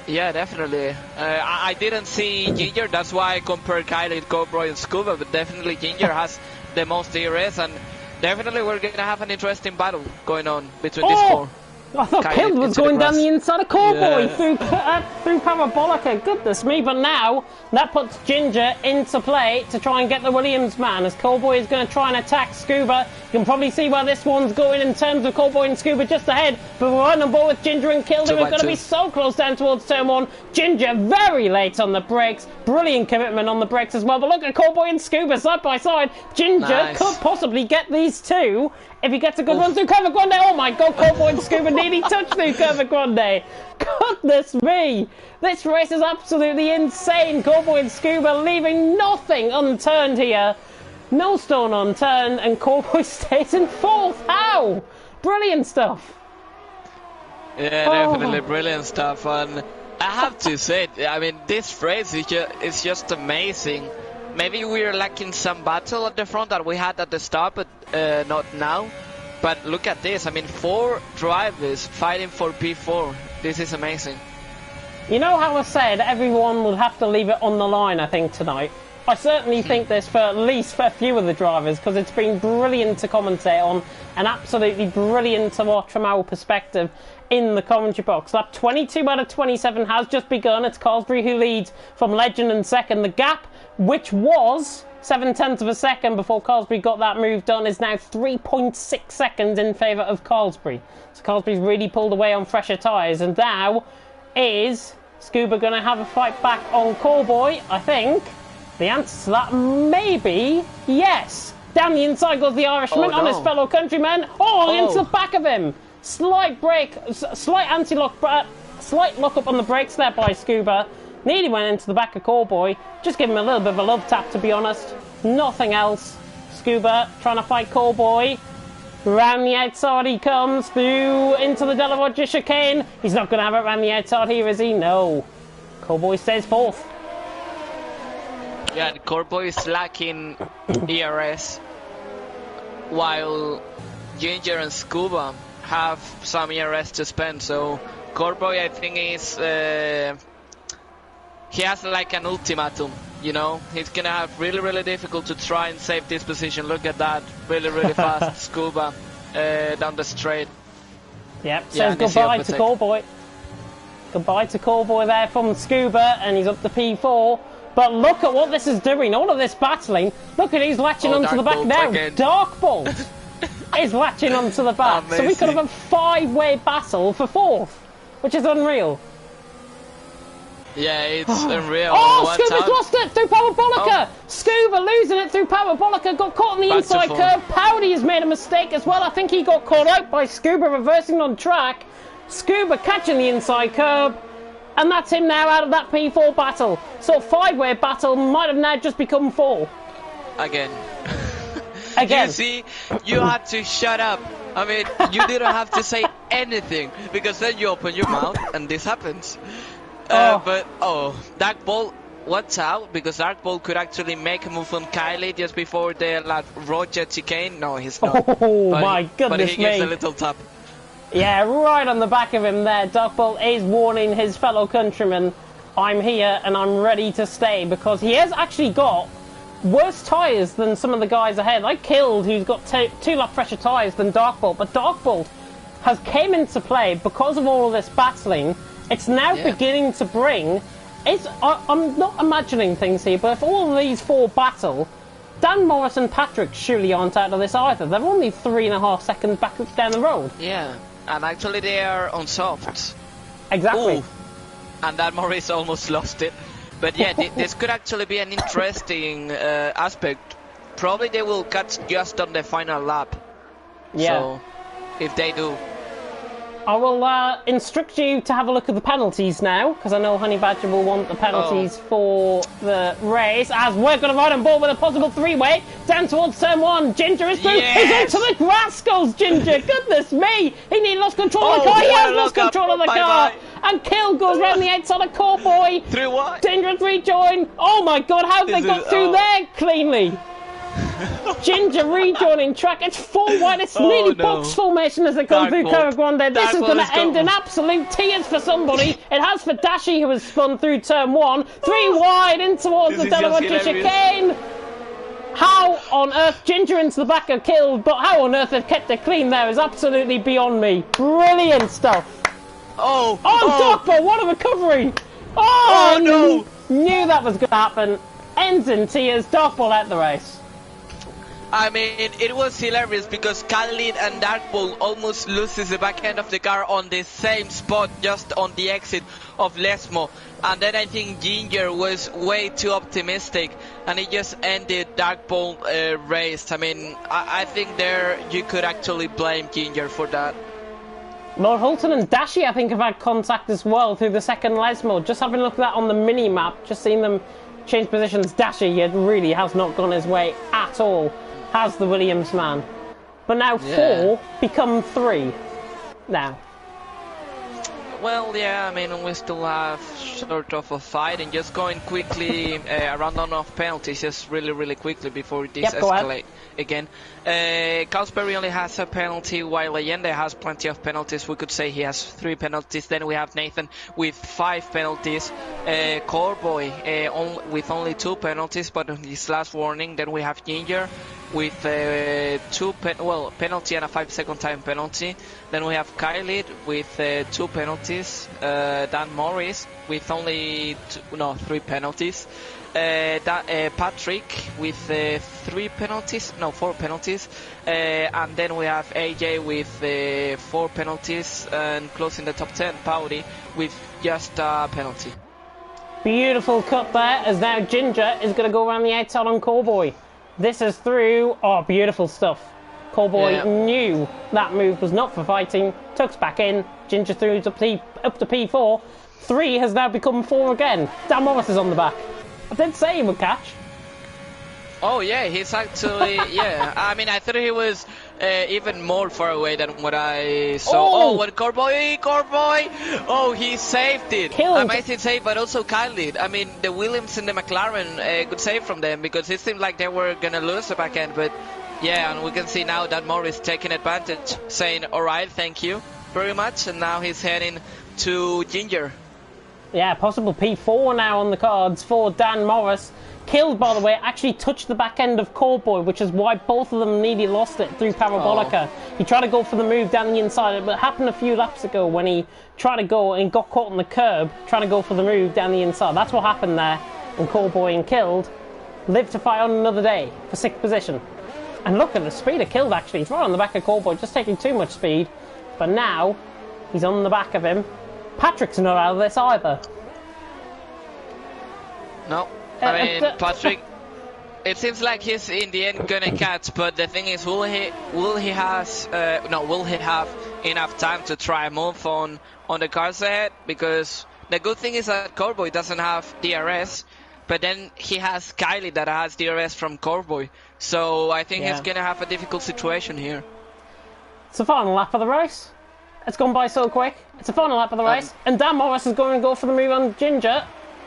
Yeah, definitely. I didn't see Ginger, that's why I compared Kylie, Corboy and Scuba, but definitely Ginger has the most ERS, and definitely we're gonna have an interesting battle going on between these four. I thought Kylie Killed was into the going down grass. the inside of Callboy Yeah. through Parabolica. Goodness me, but now that puts Ginger into play to try and get the Williams man as Callboy is going to try and attack Scuba. You can probably see where this one's going in terms of Callboy and Scuba just ahead, but we're on board with Ginger and Killed, and we're going to be so close down towards turn 1. Ginger very late on the brakes, brilliant commitment on the brakes as well, but look at Callboy and Scuba side by side. Ginger Nice. could possibly get these two if he gets a good run through Curva Grande. Oh my God, Callboy and Scuba nearly touched through Curva Grande. Goodness me, this race is absolutely insane. Callboy and Scuba leaving nothing unturned here. No stone unturned, and Callboy stays in 4th. How? Brilliant stuff. Yeah, definitely brilliant stuff. And I have to say, I mean, this race is just amazing. Maybe we're lacking some battle at the front that we had at the start, but not now. But look at this. I mean, 4 drivers fighting for P4. This is amazing. You know how I said everyone would have to leave it on the line, I think, tonight? I certainly think this for at least for a few of the drivers, because it's been brilliant to commentate on and absolutely brilliant to watch from our perspective in the commentary box. Lap 22 out of 27 has just begun. It's Carlsbury who leads from Legend in second. The gap, which was 0.7 of a second before Carlsbury got that move done, is now 3.6 seconds in favour of Carlsbury. So Carlsbury's really pulled away on fresher tyres, and now is Scuba going to have a fight back on Callboy? I think the answer to that may be yes. Down the inside goes the Irishman on his fellow countryman. Into the back of him. Slight brake, slight anti-lock, slight lock-up on the brakes there by Scuba. Nearly went into the back of Callboy. Just give him a little bit of a love tap, to be honest. Nothing else. Scuba trying to fight Callboy. Round the outside he comes, through into the Della Roger chicane. He's not going to have it round the outside here, is he? No. Callboy stays 4th. Yeah, and Corboy is lacking ERS, while Ginger and Scuba have some ERS to spend. So Corboy, I think, is he has like an ultimatum. You know, he's gonna have really difficult to try and save this position. Look at that, really fast Scuba down the straight. Yep, Yeah, says goodbye to overtake. Callboy. Goodbye to Callboy there from Scuba, and he's up to P4. But look at what this is doing, all of this battling. Look at he's latching onto the back Dark now. Bolt again. Darkbolt is latching onto the back. So we could have a 5-way battle for 4th, which is unreal. Yeah, it's unreal. Oh, What's Scuba's out? lost it through Parabolica. Oh. Scuba losing it through Parabolica. Got caught on the Back to inside full. curve. Powdy has made a mistake as well. I think he got caught out by Scuba reversing on track. Scuba catching the inside curve. And that's him now out of that P4 battle. So 5-way battle might have now just become 4. Again. Again. You see, you had to shut up. I mean, you didn't have to say anything because then you open your mouth and this happens. But Dark Ball, what's out? Because Dark Ball could actually make a move on Kylie just before the Roger chicane. No, he's not. Oh But my goodness But he gives me. a little tap. Yeah, right on the back of him there. Dark Ball is warning his fellow countrymen, I'm here and I'm ready to stay, because he has actually got worse tyres than some of the guys ahead. Like Killed, who's got 2 lap fresher tyres than Dark Ball, but Dark Ball has came into play because of all of this battling. It's now beginning to bring... I'm not imagining things here, but if all of these 4 battle, Dan Morris and Patrick surely aren't out of this either. They're only 3.5 seconds back down the road. Yeah, and actually they are on softs. Exactly. Ooh. And Dan Morris almost lost it. But yeah, this could actually be an interesting aspect. Probably they will catch just on the final lap. Yeah. So, if they do. I will instruct you to have a look at the penalties now, because I know Honey Badger will want the penalties for the race, as we're going to ride on board with a possible 3-way down towards turn 1. Ginger is through. Yes! He's into the grass goes Ginger. Goodness me. He lost control of the car. He has lost control of the car. And Kill goes round the outside of Cowboy. Through what? Dangerous rejoin. Oh my god, how have they got through there cleanly? Ginger rejoining track. It's 4 wide. It's nearly box formation as they come through Cara Grande. This is going to end in absolute tears for somebody. It has for Dashi, who has spun through turn 1. 3 wide in towards the Delaware chicane. How on earth Ginger into the back of Killed, but how on earth they've kept it clean there is absolutely beyond me. Brilliant stuff. Darkball, what a recovery. Oh no. Knew that was going to happen. Ends in tears. Darkball out the race. I mean, it was hilarious because Khalid and Darkball almost loses the back end of the car on the same spot, just on the exit of Lesmo. And then I think Ginger was way too optimistic and he just ended Darkball race. I mean, I think there you could actually blame Ginger for that. Lord Hulton and Dashi, I think, have had contact as well through the second Lesmo. Just having a look at that on the mini-map, just seeing them change positions. Dashi, it really has not gone his way at all. Has the Williams man. But now 4 become 3 now. Well, yeah, I mean, we still have sort of a fight, and just going quickly, a rundown of penalties, just really quickly before this escalate again. Carlsberry only has a penalty, while Allende has plenty of penalties. We could say he has 3 penalties. Then we have Nathan with 5 penalties. Corboy with only 2 penalties, but on his last warning. Then we have Ginger with 2 penalty and a 5-second time penalty. Then we have Kylie with 2 penalties. Dan Morris with only 3 penalties. Patrick with 4 penalties. And then we have AJ with 4 penalties, and closing the top 10, Powdy with just a penalty. Beautiful cut there, as now Ginger is going to go around the outside on Cowboy. This is through. Oh, beautiful stuff. Cowboy knew that move was not for fighting. Tucks back in. Ginger through up to P4. 3 has now become 4 again. Dan Morris is on the back. I did say he would catch. Oh yeah, he's actually I mean, I thought he was even more far away than what I saw. What Corboy! Oh, he saved it. Killed. Amazing save, but also Khalid. I mean, the Williams and the McLaren, good save from them, because it seemed like they were gonna lose the back end. But yeah, and we can see now that Morris taking advantage, saying, "All right, thank you very much," and now he's heading to Ginger. Yeah, possible P4 now on the cards for Dan Morris. Killed, by the way, actually touched the back end of Cowboy, which is why both of them nearly lost it through Parabolica. He tried to go for the move down the inside, but it happened a few laps ago when he tried to go and got caught on the curb, trying to go for the move down the inside. That's what happened there. And Cowboy and Killed live to fight on another day for 6th position. And look at the speed of Killed, actually. He's right on the back of Cowboy, just taking too much speed. But now, he's on the back of him. Patrick's not out of this either. No, I mean, Patrick, it seems like he's in the end gonna catch, but the thing is, will he have enough time to try and move on the cars ahead? Because the good thing is that Coreboy doesn't have DRS, but then he has Kylie that has DRS from Coreboy. So I think he's gonna have a difficult situation here. It's the final lap of the race. It's gone by so quick. It's the final lap of the race, and Dan Morris is going to go for the move on Ginger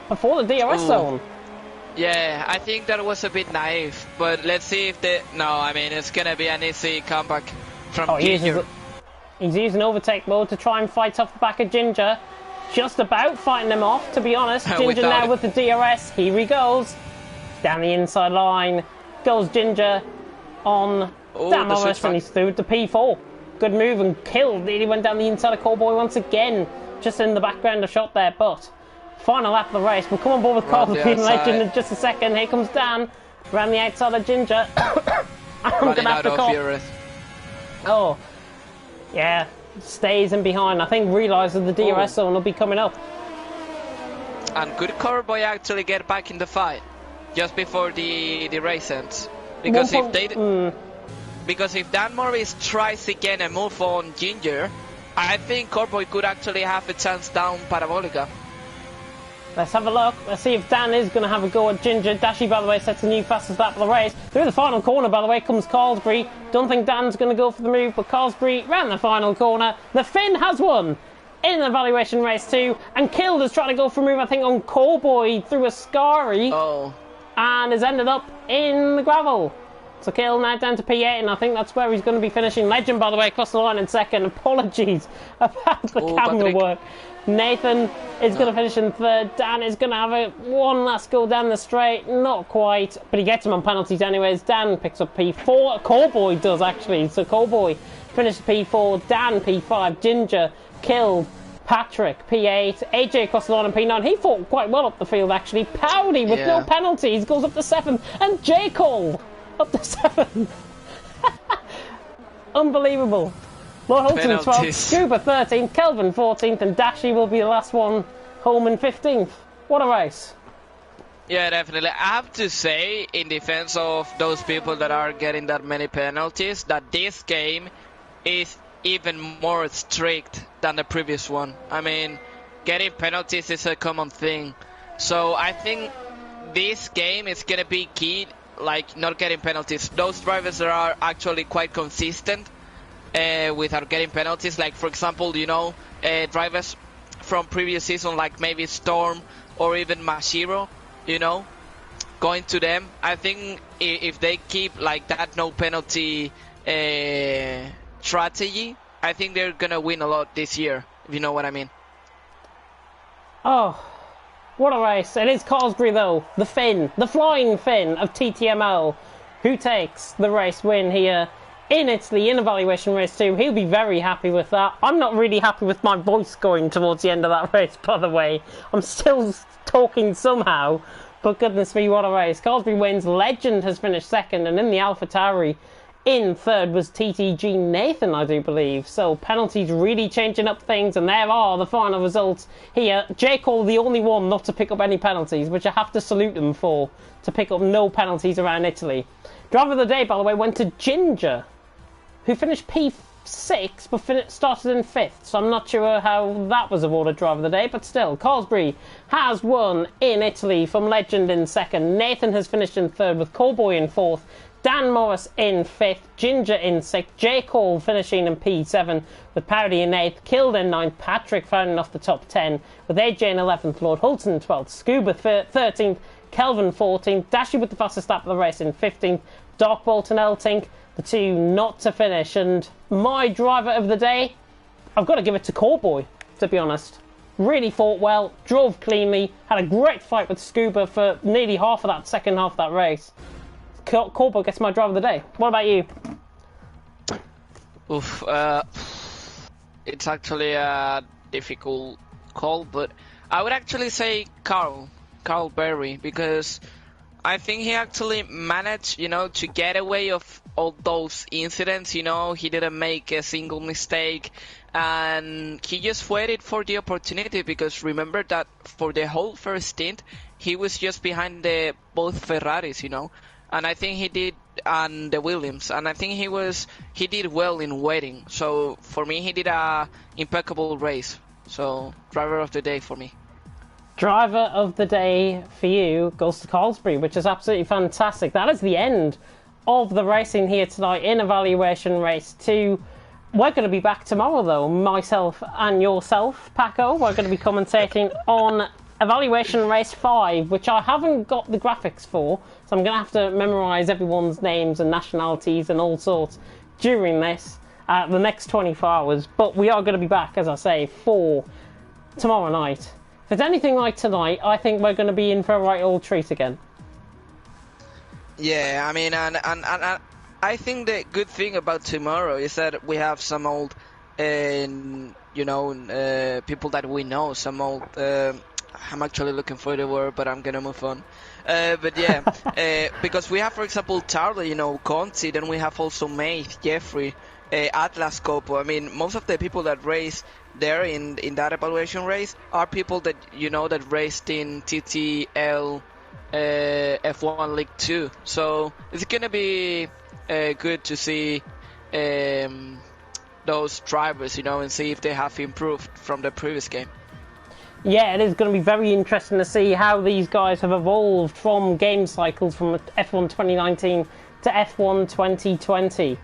before the DRS zone. Yeah, I think that was a bit naive, but let's see if they... No, I mean, it's going to be an easy comeback from Ginger. He's using overtake mode to try and fight off the back of Ginger. Just about fighting him off, to be honest. Ginger now with the DRS. Here he goes. Down the inside line. Goes Ginger on Dan Morris, and he's through to P4. Good move and kill. Nearly went down the inside of Cowboy once again. Just in the background of shot there, but... Final lap of the race. We'll come on board with Carl and Legend in just a second. Here comes Dan around the outside of Ginger. I'm going to have to call. Oh, yeah. Stays in behind. I think realises the DRS zone will be coming up. And could Coreboy actually get back in the fight just before the race ends? Because because if Dan Morris tries again and move on Ginger, I think Coreboy could actually have a chance down Parabolica. Let's have a look. Let's see if Dan is going to have a go at Ginger. Dashy, by the way, sets a new fastest lap of the race. Through the final corner, by the way, comes Carlsbury. Don't think Dan's going to go for the move, but Carlsbury ran the final corner. The Finn has won in the evaluation race 2, and Killed is trying to go for a move, I think, on Cowboy through a Scary. And has ended up in the gravel. So Kill now down to P8, and I think that's where he's going to be finishing. Legend, by the way, across the line in second. Apologies about the camera work. Nathan is going to finish in third. Dan is going to have one last go down the straight. Not quite, but he gets him on penalties anyways. Dan picks up P4. Cowboy does, actually. So Cowboy finished P4. Dan P5. Ginger Killed. Patrick P8. AJ across the line in P9. He fought quite well up the field, actually. Powdy with no penalties goes up to 7th. And J. Cole up to 7th. Unbelievable. Lord Holton 12th, Scuba 13th, Kelvin 14th, and Dashy will be the last one home in 15th. What a race. Yeah, definitely. I have to say, in defense of those people that are getting that many penalties, that this game is even more strict than the previous one. I mean, getting penalties is a common thing. So I think this game is going to be key, like not getting penalties. Those drivers that are actually quite consistent without getting penalties, like for example, you know, drivers from previous season, like maybe Storm or even Mashiro, you know, going to them. I think if they keep like that no penalty strategy, I think they're gonna win a lot this year, if you know what I mean. Oh, what a race. It is Cosbury though, the Finn, the flying Finn of TTML, who takes the race win here in Italy in evaluation race 2. He'll be very happy with that. I'm not really happy with my voice going towards the end of that race, by the way. I'm still talking somehow, but goodness me, what a race. Cosbury wins. Legend has finished second, and in the AlphaTauri in third was TTG Nathan, I do believe. So penalties really changing up things, and there are the final results here. J. Cole, the only one not to pick up any penalties, which I have to salute him for, to pick up no penalties around Italy. Driver of the day, by the way, went to Ginger, who finished P6 but started in 5th, so I'm not sure how that was awarded driver of the day, but still, Cosbury has won in Italy from Legend in 2nd. Nathan has finished in 3rd with Cowboy in 4th, Dan Morris in 5th, Ginger in 6th, J. Cole finishing in P7 with Powdy in 8th, Killed in 9th, Patrick rounding off the top 10 with AJ in 11th, Lord Hulton 12th, Scuba 13th, Kelvin 14th, Dashy with the fastest lap of the race in 15th, Darkbolt and Eltink, the two not to finish. And my driver of the day, I've got to give it to Cowboy, to be honest. Really fought well, drove cleanly, had a great fight with Scuba for nearly half of that second half of that race. Cowboy gets my driver of the day. What about you? Oof, it's actually a difficult call, but I would actually say Carl Berry, because I think he actually managed, you know, to get away of all those incidents. You know, he didn't make a single mistake, and he just waited for the opportunity, because remember that for the whole first stint he was just behind both Ferraris, and I think he did, and the Williams, and I think he did well in waiting. So for me, he did a impeccable race. So driver of the day for me. Driver of the day for you goes to Carlsbury, which is absolutely fantastic. That is the end of the racing here tonight in Evaluation Race 2. We're going to be back tomorrow, though, myself and yourself, Paco. We're going to be commentating on Evaluation Race 5, which I haven't got the graphics for, so I'm going to have to memorise everyone's names and nationalities and all sorts during this, the next 24 hours. But we are going to be back, as I say, for tomorrow night. If it's anything like tonight, I think we're going to be in for a right old treat again. Yeah, I mean, and I think the good thing about tomorrow is that we have some old, people that we know, some old, I'm actually looking for the word, but I'm gonna move on. But yeah, because we have, for example, Tarlo, Conti, then we have also Maith, Jeffrey, Atlas Copo. I mean, most of the people that race there in that evaluation race are people that that raced in TTL F1 League 2. So it's gonna be good to see those drivers, and see if they have improved from the previous game. Yeah, it is going to be very interesting to see how these guys have evolved from game cycles from F1 2019 to F1 2020.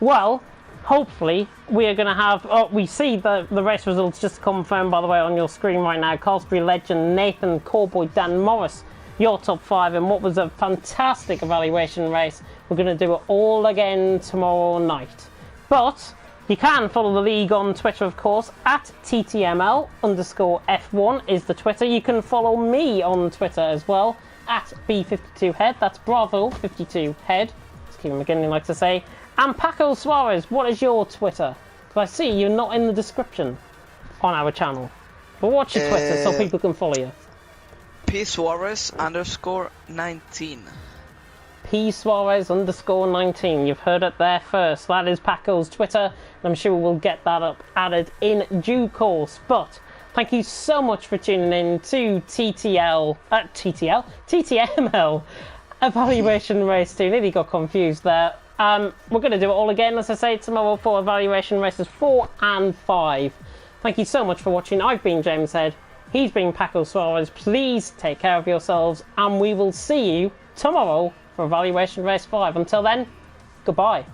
Well, hopefully we are going to have... Oh, we see the race results just confirmed, by the way, on your screen right now. Carlsbury legend Nathan Corboy, Dan Morris, your top 5 in what was a fantastic evaluation race. We're going to do it all again tomorrow night. But you can follow the league on Twitter, of course, at TTML_F1 is the Twitter. You can follow me on Twitter as well, at B52Head. That's Bravo52Head, as Keegan McGinley likes to say. And Paco Suarez, what is your Twitter? Because I see you're not in the description on our channel. But what's your Twitter so people can follow you? P_Suarez_19. P_Suarez_19. You've heard it there first. That is Paco's Twitter, and I'm sure we'll get that up added in due course. But thank you so much for tuning in to TTML Evaluation Race 2. Nearly got confused there. We're going to do it all again, as I say, tomorrow for Evaluation Races 4 and 5. Thank you so much for watching. I've been James Head. He's been Paco Suarez. Please take care of yourselves, and we will see you tomorrow for Evaluation Race 5. Until then, goodbye.